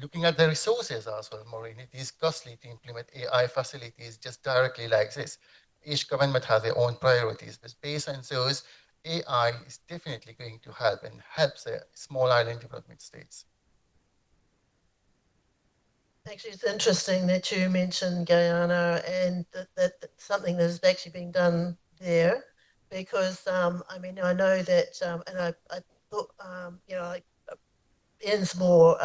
Looking at the resources as well, Maureen, it is costly to implement AI facilities just directly like this. Each government has their own priorities, but based on those, AI is definitely going to help and helps the small island development states. Actually, it's interesting that you mentioned Guyana and that's something that is actually being done there, because I mean, I know that, and I thought, you know, like Ian's more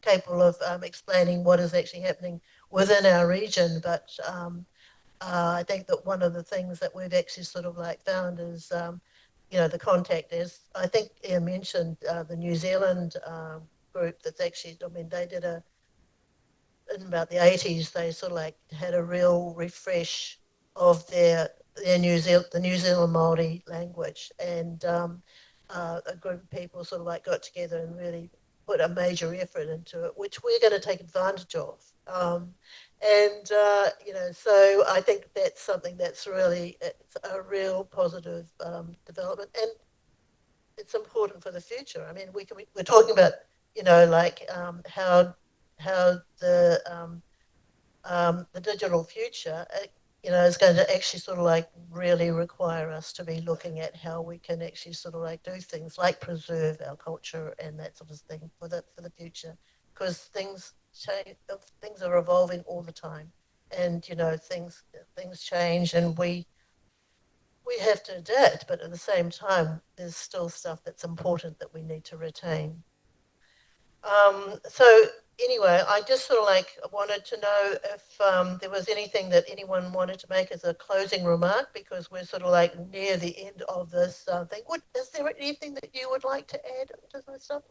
capable of explaining what is actually happening within our region, but I think that one of the things that we've actually sort of like found is, you know, the contact is, I think Ian mentioned the New Zealand group that's actually, I mean, they did in about the 80s, they sort of like had a real refresh of their the New Zealand Māori language, and a group of people sort of like got together and really put a major effort into it, which we're going to take advantage of. You know, so I think that's something that's really, it's a real positive development, and it's important for the future. I mean, we're talking about, you know, like how the digital future, you know, is going to actually sort of like really require us to be looking at how we can actually sort of like do things like preserve our culture and that sort of thing for the future, because things change, things are evolving all the time, and you know things change, and we have to adapt, but at the same time, there's still stuff that's important that we need to retain. So anyway, I just sort of like wanted to know if there was anything that anyone wanted to make as a closing remark, because we're sort of like near the end of this thing. Is there anything that you would like to add to this stuff?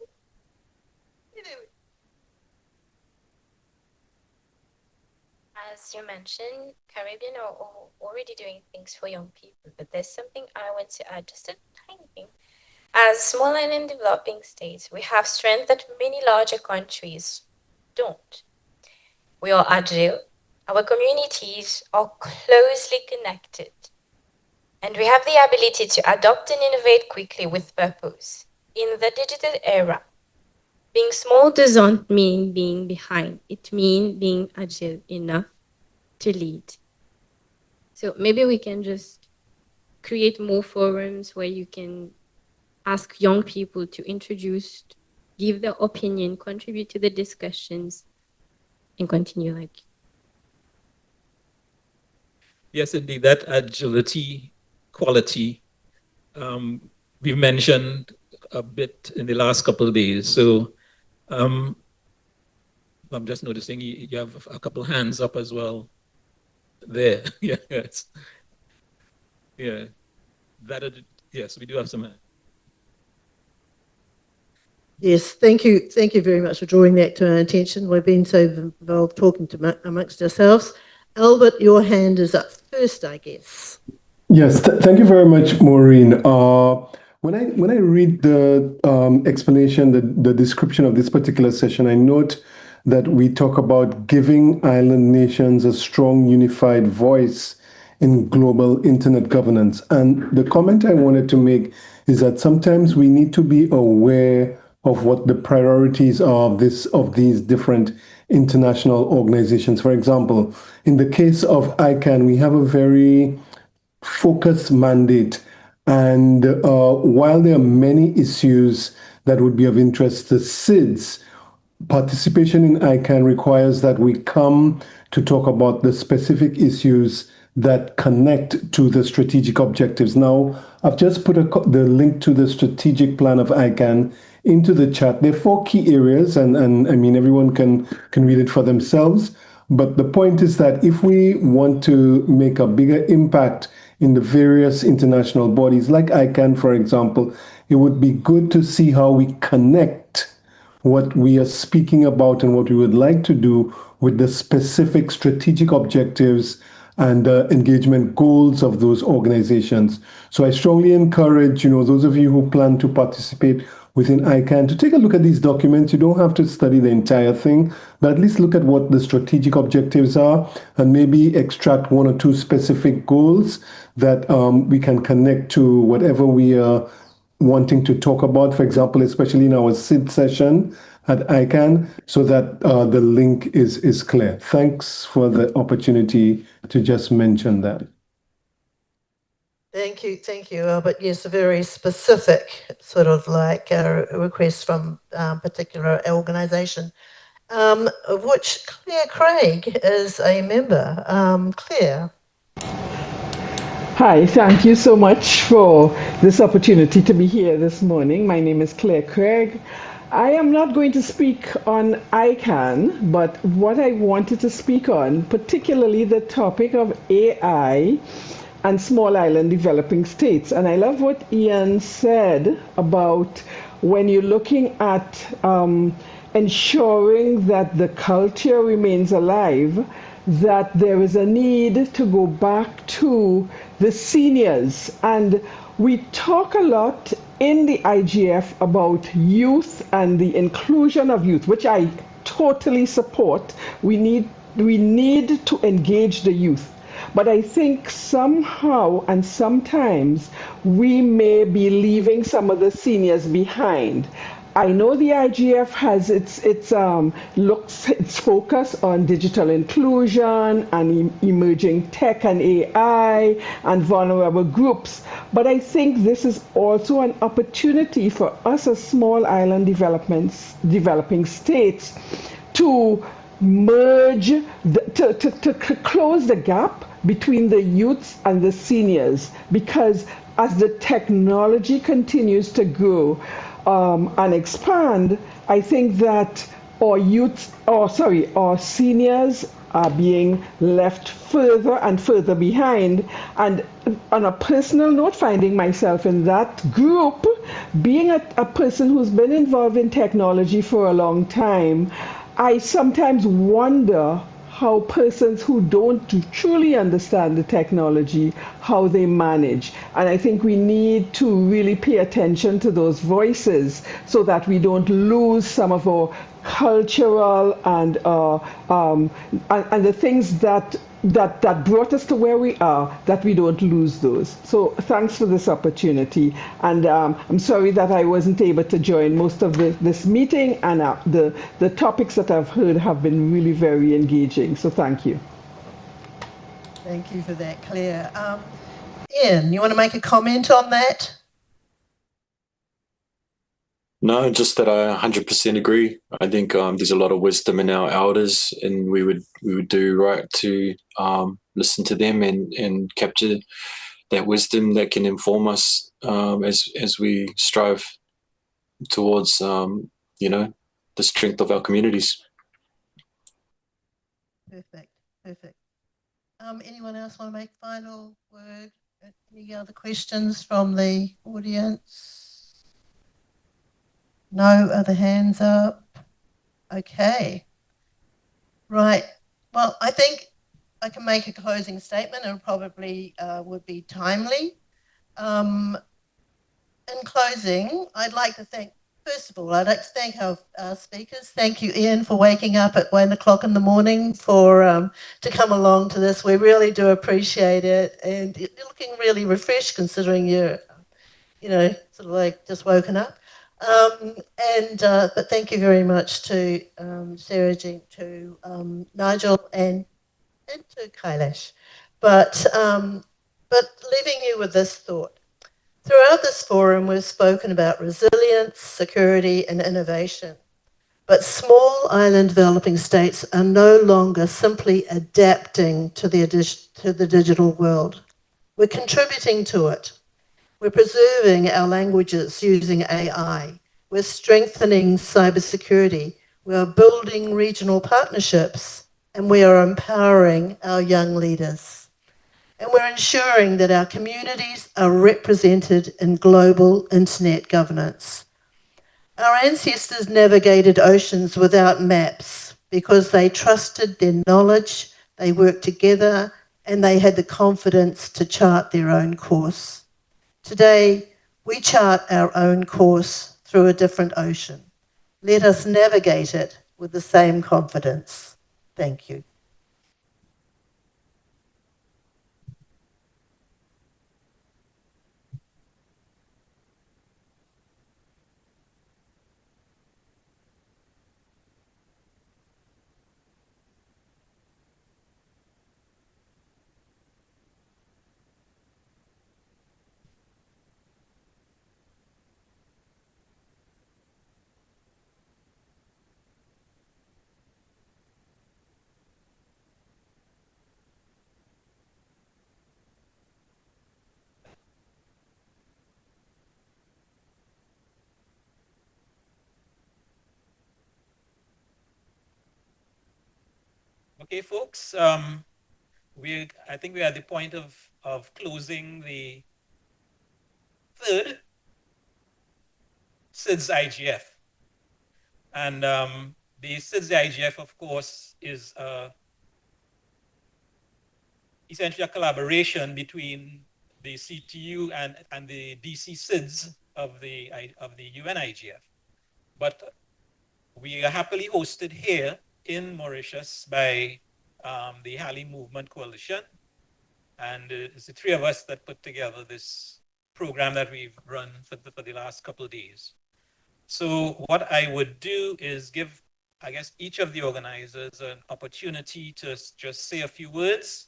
As you mentioned, Caribbean are already doing things for young people, but there's something I want to add, just a tiny thing. As small and developing states, we have strength that many larger countries don't. We are agile, Our communities are closely connected, and we have the ability to adopt and innovate quickly with purpose. In the digital era, being small doesn't mean being behind. It means being agile enough to lead. So maybe we can just create more forums where you can ask young people to introduce, give their opinion, contribute to the discussions, and continue like. Yes, indeed, that agility quality we've mentioned a bit in the last couple of days. So I'm just noticing you have a couple hands up as well there. Yes. Yeah. Yes, we do have some hands. Yes, thank you. Thank you very much for drawing that to our attention. We've been so involved talking amongst ourselves. Albert, your hand is up first, I guess. Yes, thank you very much, Maureen. When I read the explanation, the description of this particular session, I note that we talk about giving island nations a strong, unified voice in global internet governance. And the comment I wanted to make is that sometimes we need to be aware of what the priorities are of these different international organizations. For example, in the case of ICANN, we have a very focused mandate. And while there are many issues that would be of interest to SIDS, participation in ICANN requires that we come to talk about the specific issues that connect to the strategic objectives. Now, I've just put the link to the strategic plan of ICANN into the chat. There are 4 key areas, and I mean, everyone can read it for themselves. But the point is that if we want to make a bigger impact in the various international bodies, like ICANN, for example, it would be good to see how we connect what we are speaking about and what we would like to do with the specific strategic objectives and engagement goals of those organizations. So I strongly encourage, those of you who plan to participate within ICANN to take a look at these documents. You don't have to study the entire thing, but at least look at what the strategic objectives are and maybe extract 1 or 2 specific goals that we can connect to whatever we are wanting to talk about, for example, especially in our SID session at ICANN, so that the link is clear. Thanks for the opportunity to just mention that. Thank you, Albert. Yes, a very specific sort of like request from a particular organisation, of which Claire Craig is a member. Claire. Hi, thank you so much for this opportunity to be here this morning. My name is Claire Craig. I am not going to speak on ICANN, but what I wanted to speak on, particularly the topic of AI and small island developing states. And I love what Ian said about when you're looking at ensuring that the culture remains alive, that there is a need to go back to the seniors. And we talk a lot in the IGF about youth and the inclusion of youth, which I totally support. We need to engage the youth. But I think somehow and sometimes we may be leaving some of the seniors behind. I know the IGF has its focus on digital inclusion and emerging tech and AI and vulnerable groups, but I think this is also an opportunity for us as small island developing states to merge, to close the gap between the youths and the seniors, because as the technology continues to grow and expand, I think that our seniors are being left further and further behind. And on a personal note, finding myself in that group, being a person who's been involved in technology for a long time, I sometimes wonder how persons who don't truly understand the technology, how they manage. And I think we need to really pay attention to those voices so that we don't lose some of our cultural and the things that brought us to where we are, that we don't lose those. So thanks for this opportunity. And I'm sorry that I wasn't able to join most of this meeting, and the topics that I've heard have been really very engaging. So thank you. Thank you for that, Claire. Ian, you want to make a comment on that? No, just that I 100% agree. I think there's a lot of wisdom in our elders, and we would do right to listen to them and capture that wisdom that can inform us as we strive towards the strength of our communities. Perfect, perfect. Anyone else want to make final word? Any other questions from the audience? No other hands up? Okay. Right. Well, I think I can make a closing statement, and probably would be timely. In closing, I'd like to thank, first of all, I'd like to thank our speakers. Thank you, Ian, for waking up at 1 o'clock in the morning to come along to this. We really do appreciate it, and you're looking really refreshed considering you're, sort of like just woken up. But thank you very much to CIIAG, to Nigel, and to Kailash. But leaving you with this thought. Throughout this forum, we've spoken about resilience, security, and innovation. But small island developing states are no longer simply adapting to the digital world. We're contributing to it. We're preserving our languages using AI. We're strengthening cybersecurity. We are building regional partnerships, and we are empowering our young leaders. And we're ensuring that our communities are represented in global internet governance. Our ancestors navigated oceans without maps because they trusted their knowledge, they worked together, and they had the confidence to chart their own course. Today, we chart our own course through a different ocean. Let us navigate it with the same confidence. Thank you. Okay, folks, I think we're at the point of closing the third SIDS IGF. And the SIDS IGF, of course, is essentially a collaboration between the CTU and the DC SIDS of the UN IGF. But we are happily hosted here in Mauritius by the Hali Movement Coalition. And it's the three of us that put together this program that we've run for the last couple of days. So what I would do is give, I guess, each of the organizers an opportunity to just say a few words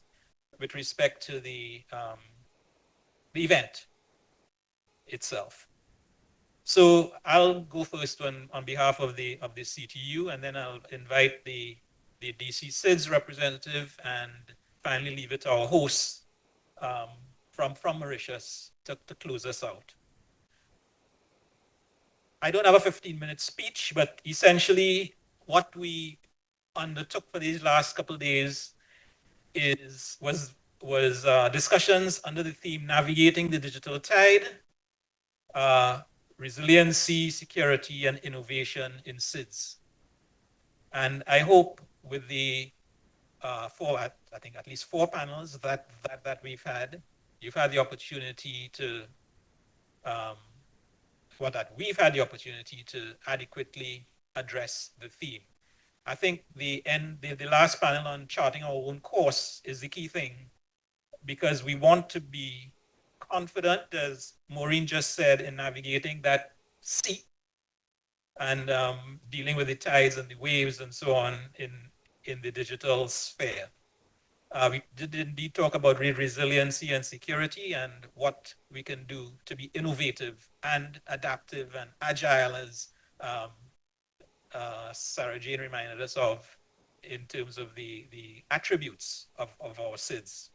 with respect to the event itself. So I'll go first on behalf of the CTU, and then I'll invite the DC SIDS representative, and finally leave it to our hosts from Mauritius to close us out. I don't have a 15-minute speech, but essentially what we undertook for these last couple of days was discussions under the theme Navigating the Digital Tide, Resiliency, Security, and Innovation in SIDS. And I hope with the I think at least 4 panels that we've had, you've had the opportunity to we've had the opportunity to adequately address the theme. I think the last panel on charting our own course is the key thing, because we want to be confident, as Maureen just said, in navigating that sea and dealing with the tides and the waves and so on in the digital sphere. We did indeed talk about resiliency and security and what we can do to be innovative and adaptive and agile, as Sarah Jane reminded us of, in terms of the attributes of our SIDS.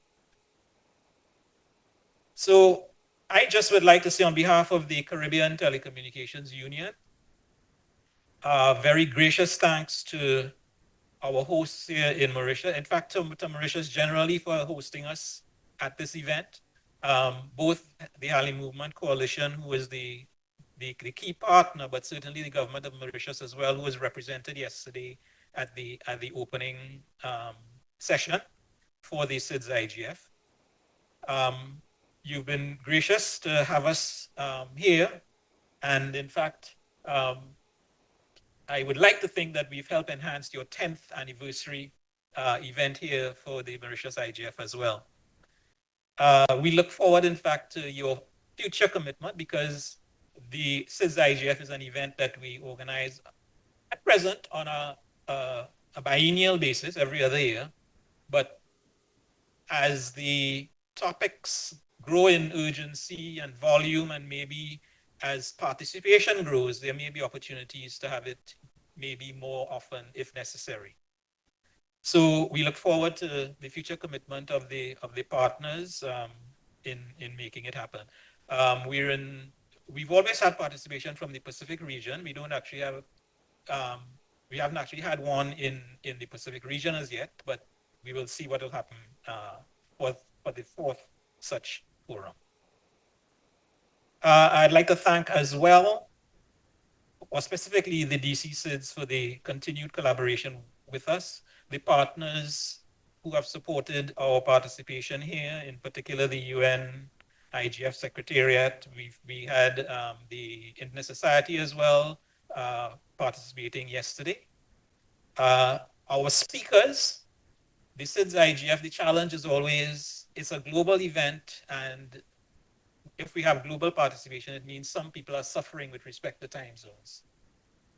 So I just would like to say, on behalf of the Caribbean Telecommunications Union, very gracious thanks to our hosts here in Mauritius. In fact, to Mauritius generally for hosting us at this event. Both the Harlem Movement Coalition, who is the key partner, but certainly the government of Mauritius as well, who was represented yesterday at the opening session for the SIDS IGF. You've been gracious to have us here, and in fact, I would like to think that we've helped enhance your 10th anniversary event here for the Mauritius IGF as well. We look forward, in fact, to your future commitment, because the SIDS IGF is an event that we organize at present on a biennial basis every other year. But as the topics grow in urgency and volume, and maybe as participation grows, there may be opportunities to have it maybe more often if necessary. So we look forward to the future commitment of the partners in making it happen. We've always had participation from the Pacific region. We don't actually have we haven't actually had one in the Pacific region as yet, but we will see what will happen for the fourth such forum. I'd like to thank as well, or specifically the DC SIDS, for the continued collaboration with us, the partners who have supported our participation here, in particular the UN IGF Secretariat. We had the Internet Society as well participating yesterday. Our speakers, the SIDS IGF, the challenge is always, it's a global event, and if we have global participation, it means some people are suffering with respect to time zones.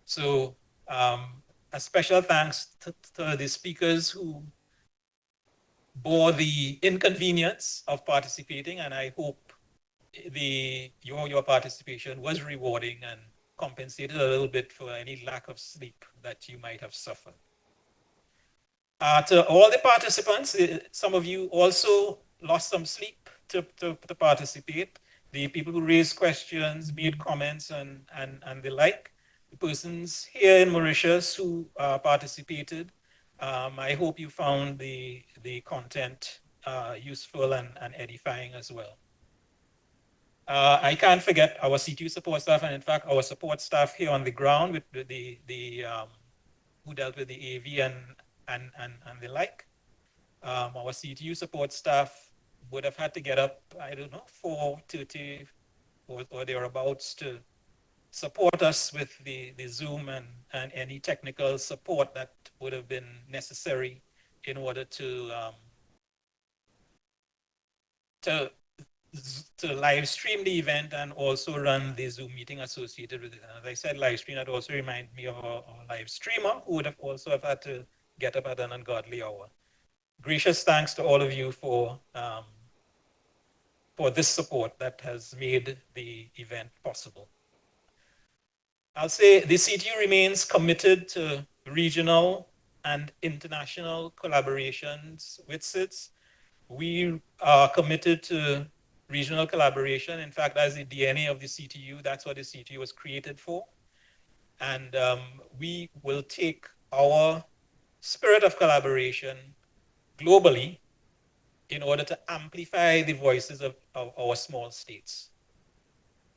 So a special thanks to the speakers who bore the inconvenience of participating, and I hope your participation was rewarding and compensated a little bit for any lack of sleep that you might have suffered. To all the participants, some of you also lost some sleep to participate. The people who raised questions, made comments, and the like. The persons here in Mauritius who participated, I hope you found the content useful and edifying as well. I can't forget our CTU support staff, and in fact our support staff here on the ground with who dealt with the AV and the like. Our CTU support staff would have had to get up, I don't know, 4:30 or thereabouts to support us with the Zoom and any technical support that would have been necessary in order to live stream the event and also run the Zoom meeting associated with it. And as I said, live stream, that also reminds me of our live streamer who would have also have had to get up at an ungodly hour. Gracious thanks to all of you for this support that has made the event possible. I'll say the CTU remains committed to regional and international collaborations with SIDS. We are committed to regional collaboration. In fact, that's the DNA of the CTU. That's what the CTU was created for. And we will take our spirit of collaboration globally in order to amplify the voices of our small states.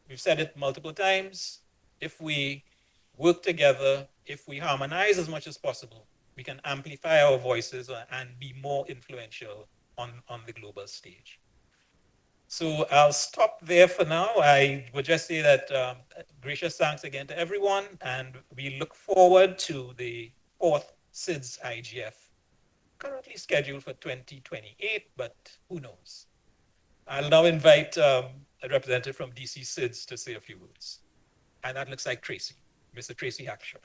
We've said it multiple times. If we work together, if we harmonize as much as possible, we can amplify our voices and be more influential on the global stage. So I'll stop there for now. I would just say that gracious thanks again to everyone, and we look forward to the 4th SIDS IGF, currently scheduled for 2028, but who knows. I'll now invite a representative from DC SIDS to say a few words. And that looks like Tracy, Mr. Tracy Hackshaw.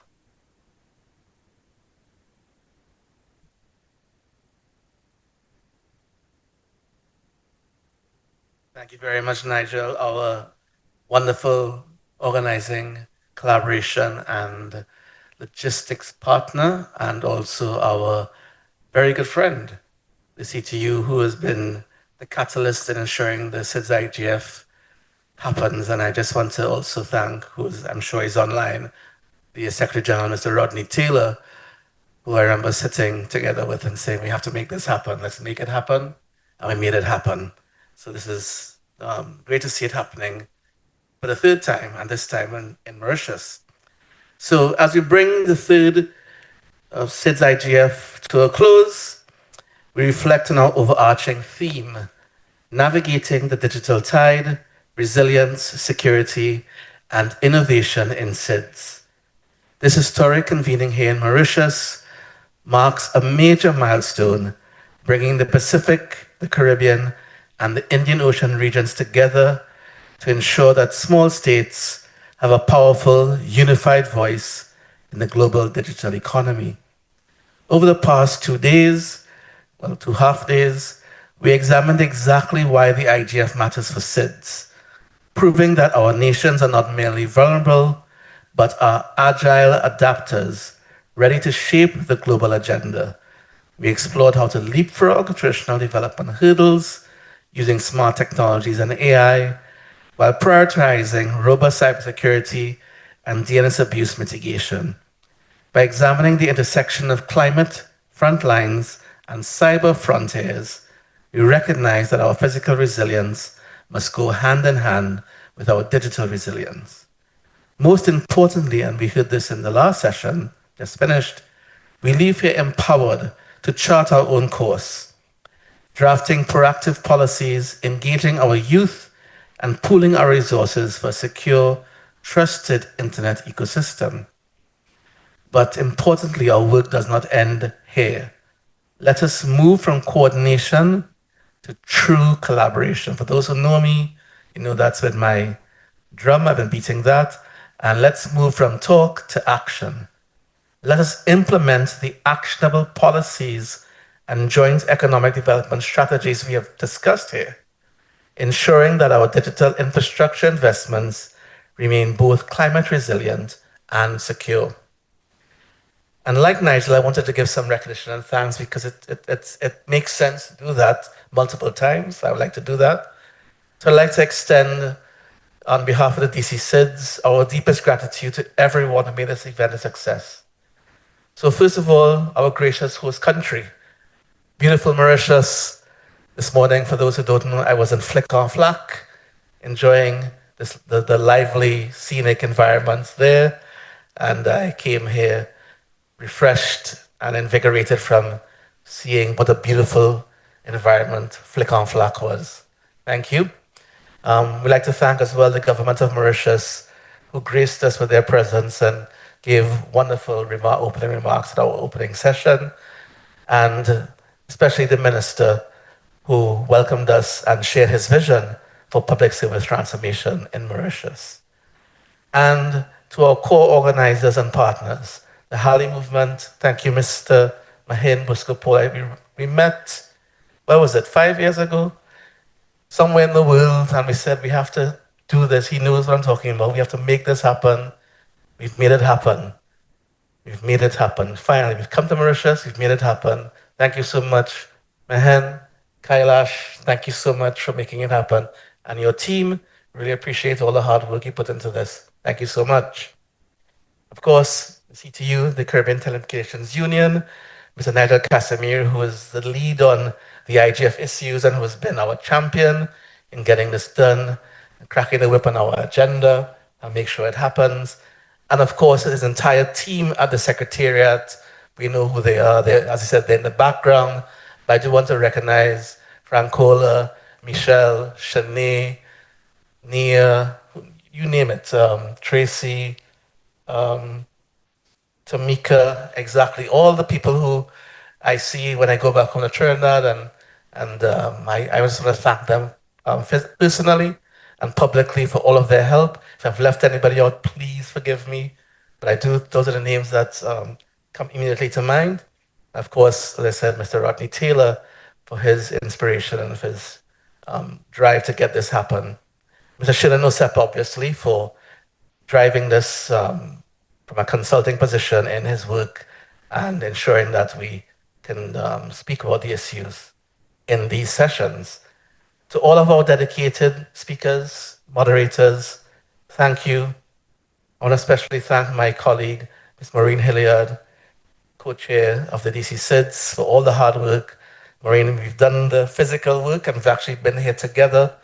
Thank you very much, Nigel, our wonderful organizing, collaboration, and logistics partner, and also our very good friend, the CTU, who has been the catalyst in ensuring the SIDS IGF happens. And I just want to also thank, I'm sure he's online, the Secretary General, Mr. Rodney Taylor, who I remember sitting together with and saying, we have to make this happen, let's make it happen. And we made it happen. So this is great to see it happening for the 3rd time, and this time in Mauritius. So as we bring the 3rd SIDS IGF to a close, we reflect on our overarching theme, navigating the digital tide, resilience, security, and innovation in SIDS. This historic convening here in Mauritius marks a major milestone, bringing the Pacific, the Caribbean, and the Indian Ocean regions together to ensure that small states have a powerful, unified voice in the global digital economy. Over the past 2 days, 2 half days, we examined exactly why the IGF matters for SIDS, proving that our nations are not merely vulnerable, but are agile adapters, ready to shape the global agenda. We explored how to leapfrog traditional development hurdles using smart technologies and AI, while prioritizing robust cybersecurity and DNS abuse mitigation. By examining the intersection of climate, frontlines, and cyber frontiers, we recognize that our physical resilience must go hand in hand with our digital resilience. Most importantly, and we heard this in the last session, just finished, we leave here empowered to chart our own course, drafting proactive policies, engaging our youth, and pooling our resources for a secure, trusted internet ecosystem. But importantly, our work does not end here. Let us move from coordination to true collaboration. For those who know me, you know that's with my drum, I've been beating that. And let's move from talk to action. Let us implement the actionable policies and joint economic development strategies we have discussed here, ensuring that our digital infrastructure investments remain both climate resilient and secure. And like Nigel, I wanted to give some recognition and thanks because it makes sense to do that multiple times. I would like to do that. So I'd like to extend, on behalf of the DC SIDS, our deepest gratitude to everyone who made this event a success. So first of all, our gracious host country, beautiful Mauritius. This morning, for those who don't know, I was in Flick on Flack, enjoying the lively, scenic environments there. And I came here refreshed and invigorated from seeing what a beautiful environment Flick on Flack was. Thank you. We'd like to thank as well the government of Mauritius, who graced us with their presence and gave wonderful opening remarks at our opening session, and especially the minister who welcomed us and shared his vision for public service transformation in Mauritius. And to our core organizers and partners, the Hali movement, thank you, Mr. Mahin Busco-Paul. We met, what was it, 5 years ago? Somewhere in the world, and we said we have to do this. He knows what I'm talking about. We have to make this happen. We've made it happen. We've made it happen. Finally, we've come to Mauritius, we've made it happen. Thank you so much, Mahin, Kailash, thank you so much for making it happen. And your team, really appreciate all the hard work you put into this. Thank you so much. Of course, the CTU, the Caribbean Telecommunications Union, Mr. Nigel Cassimire, who is the lead on the IGF issues and who has been our champion in getting this done, and cracking the whip on our agenda and make sure it happens. And of course, his entire team at the Secretariat, we know who they are. As I said, they're in the background. But I do want to recognize Francola, Michelle, Shanae, Nia, you name it, Tracy, Tamika, exactly. All the people who I see when I go back home to Trinidad, I just want to thank them personally and publicly for all of their help. If I've left anybody out, please forgive me. But I do, those are the names that come immediately to mind. Of course, as I said, Mr. Rodney Taylor for his inspiration and for his drive to get this happen. Mr. Shinanosep, obviously, for driving this from a consulting position in his work and ensuring that we can speak about the issues in these sessions. To all of our dedicated speakers, moderators, thank you. I want to especially thank my colleague, Ms. Maureen Hilyard, co-chair of the DC SIDS, for all the hard work. Maureen, we've done the physical work and we've actually been here together.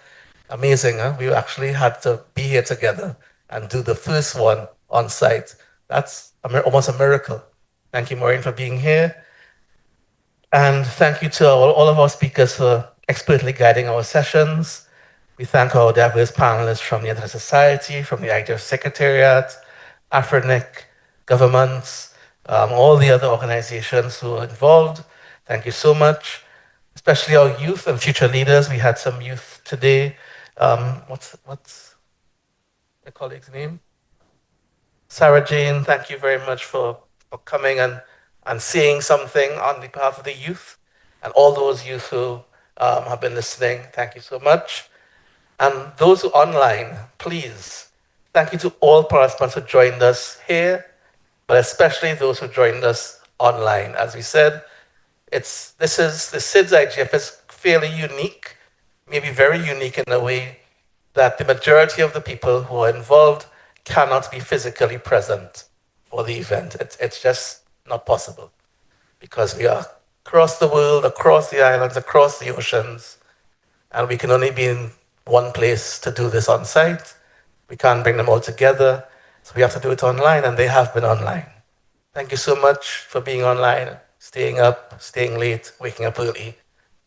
Amazing, huh? We actually had to be here together and do the first one on site. That's almost a miracle. Thank you, Maureen, for being here. And thank you to all of our speakers for expertly guiding our sessions. We thank our diverse panelists from the Internet Society, from the IGF Secretariat, AFRINIC, governments, all the other organizations who are involved. Thank you so much, especially our youth and future leaders. We had some youth today. What's the colleague's name? Sarah Jane, thank you very much for coming and saying something on behalf of the youth and all those youth who have been listening. Thank you so much. And those who are online, please, thank you to all participants who joined us here, but especially those who joined us online. As we said, the SIDS IGF is fairly unique, maybe very unique in a way that the majority of the people who are involved cannot be physically present for the event. It's just not possible because we are across the world, across the islands, across the oceans, and we can only be in one place to do this on site. We can't bring them all together, so we have to do it online, and they have been online. Thank you so much for being online, staying up, staying late, waking up early.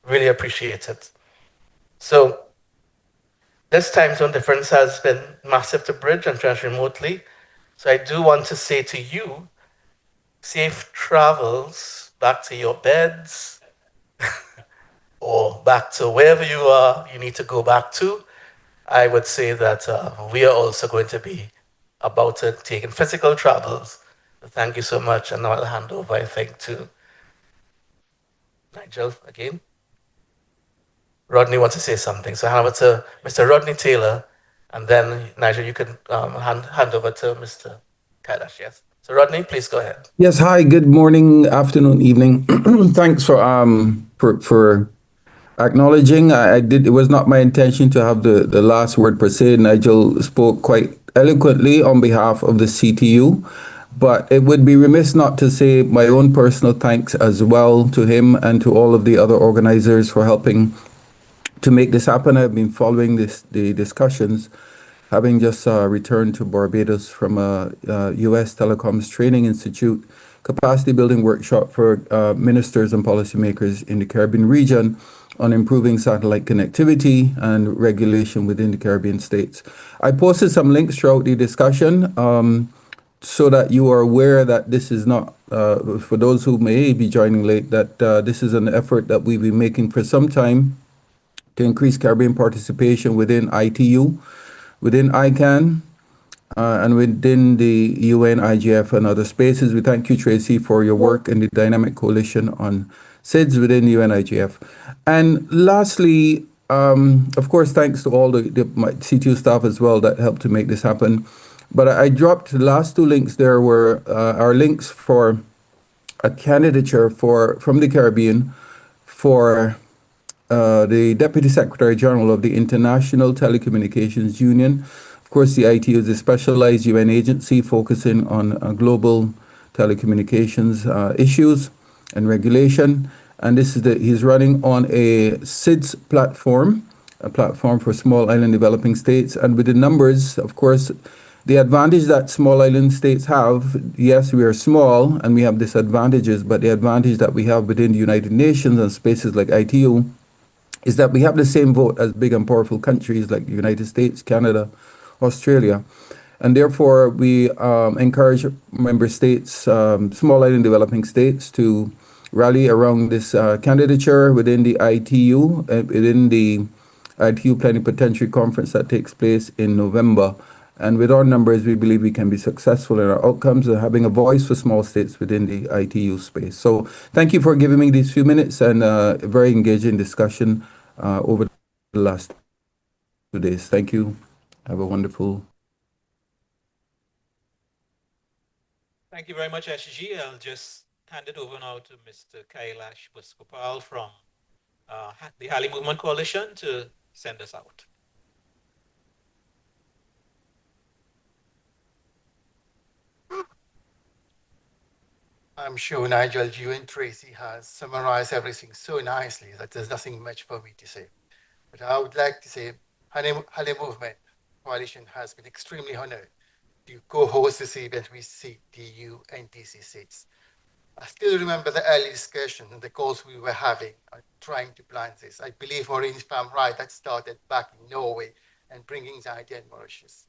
Really appreciate it. So this time zone difference has been massive to bridge and trans remotely. So I do want to say to you, safe travels back to your beds or back to wherever you are, you need to go back to. I would say that we are also going to be about to take in physical travels. So thank you so much. And now I'll hand over, I think, to Nigel again. Rodney wants to say something. So hand over to Mr. Rodney Taylor, and then Nigel, you can hand over to Mr. Kailash, yes? So Rodney, please go ahead. Yes, hi, good morning, afternoon, evening. Thanks for acknowledging. It was not my intention to have the last word per se. Nigel spoke quite eloquently on behalf of the CTU, but it would be remiss not to say my own personal thanks as well to him and to all of the other organizers for helping to make this happen. I've been following the discussions, having just returned to Barbados from a U.S. Telecoms Training Institute capacity building workshop for ministers and policymakers in the Caribbean region on improving satellite connectivity and regulation within the Caribbean states. I posted some links throughout the discussion so that you are aware that this is not, for those who may be joining late, that this is an effort that we've been making for some time to increase Caribbean participation within ITU, within ICANN, and within the UN, IGF, and other spaces. We thank you, Tracy, for your work in the Dynamic Coalition on SIDS within the UN, IGF. And lastly, of course, thanks to all my CTU staff as well that helped to make this happen. But I dropped the last two links there were our links for a candidature from the Caribbean for the Deputy Secretary General of the International Telecommunications Union. Of course, the ITU is a specialized UN agency focusing on global telecommunications issues and regulation. And this is he's running on a SIDS platform, a platform for small island developing states. And with the numbers, of course, the advantage that small island states have, yes, we are small and we have disadvantages, but the advantage that we have within the United Nations and spaces like ITU is that we have the same vote as big and powerful countries like the United States, Canada, Australia. And therefore, we encourage member states, small island developing states, to rally around this candidature within the ITU, within the ITU Plenipotentiary Conference that takes place in November. And with our numbers, we believe we can be successful in our outcomes and having a voice for small states within the ITU space. So thank you for giving me these few minutes and a very engaging discussion over the last 2 days. Thank you. Have a wonderful. Thank you very much, SG. I'll just hand it over now to Mr. Kailash Buskopal from the Halley Movement Coalition to send us out. I'm sure, Nigel, you and Tracy has summarized everything so nicely that there's nothing much for me to say. But I would like to say Halley Movement Coalition has been extremely honored to co-host this event with CTU and DC SIDS. I still remember the early discussion and the calls we were having on trying to plan this. I believe, Maureen, if I'm right, that started back in Norway and bringing the idea in Mauritius.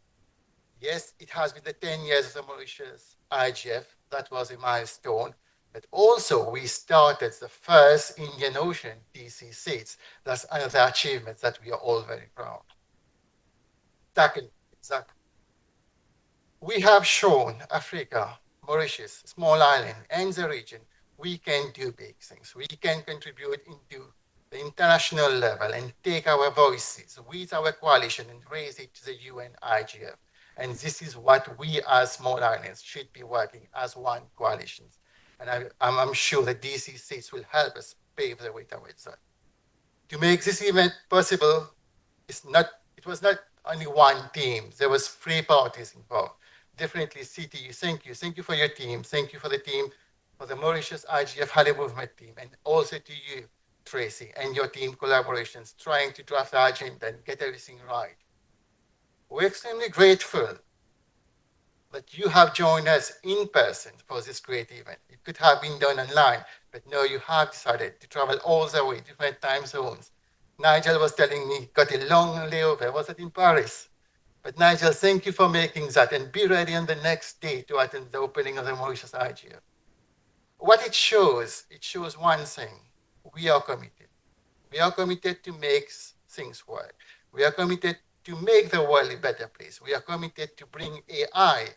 Yes, it has been the 10 years of the Mauritius IGF. That was a milestone. But also, we started the first Indian Ocean DC SIDS. That's another achievement that we are all very proud. Second, exactly. We have shown Africa, Mauritius, small island, and the region, we can do big things. We can contribute into the international level and take our voices with our coalition and raise it to the UN IGF. And this is what we as small islands should be working as one coalition. And I'm sure that DC SIDS will help us pave the way towards that. To make this event possible, it was not only one team. There was 3 parties involved. Definitely CTU, thank you. Thank you for your team. Thank you for the team, for the Mauritius IGF Halley Movement team, and also to you, Tracy, and your team collaborations, trying to draft the agenda and get everything right. We're extremely grateful that you have joined us in person for this great event. It could have been done online, but no, you have decided to travel all the way, different time zones. Nigel was telling me, got a long layover. Was it in Paris? But Nigel, thank you for making that, and be ready on the next day to attend the opening of the Mauritius IGF. What it shows one thing. We are committed. We are committed to make things work. We are committed to make the world a better place. We are committed to bring AI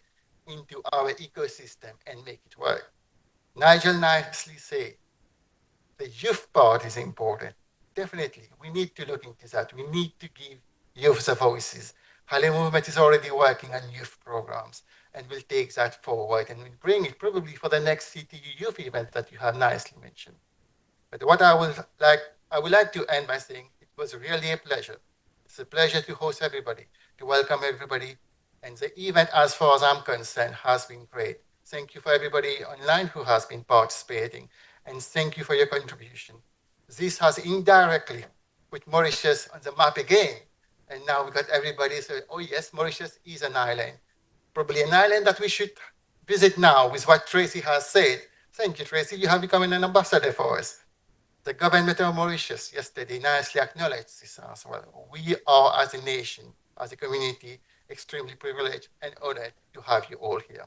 into our ecosystem and make it work. Nigel nicely said, the youth part is important. Definitely, we need to look into that. We need to give youth the voices. Halley Movement is already working on youth programs, and we'll take that forward and we'll bring it probably for the next CTU youth event that you have nicely mentioned. But what I would like to end by saying it was really a pleasure. It's a pleasure to host everybody, to welcome everybody. And the event, as far as I'm concerned, has been great. Thank you for everybody online who has been participating. And thank you for your contribution. This has indirectly put Mauritius on the map again. And now we got everybody saying, oh yes, Mauritius is an island. Probably an island that we should visit now with what Tracy has said. Thank you, Tracy. You have become an ambassador for us. The government of Mauritius yesterday nicely acknowledged this as well. We are, as a nation, as a community, extremely privileged and honored to have you all here.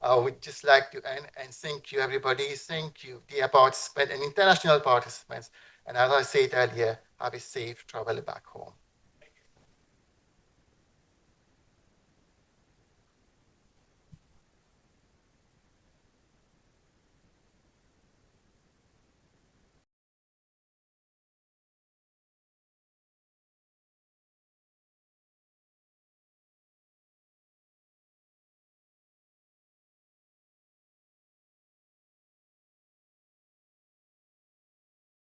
I would just like to end and thank you, everybody. Thank you, dear participants and international participants. And as I said earlier, have a safe travel back home.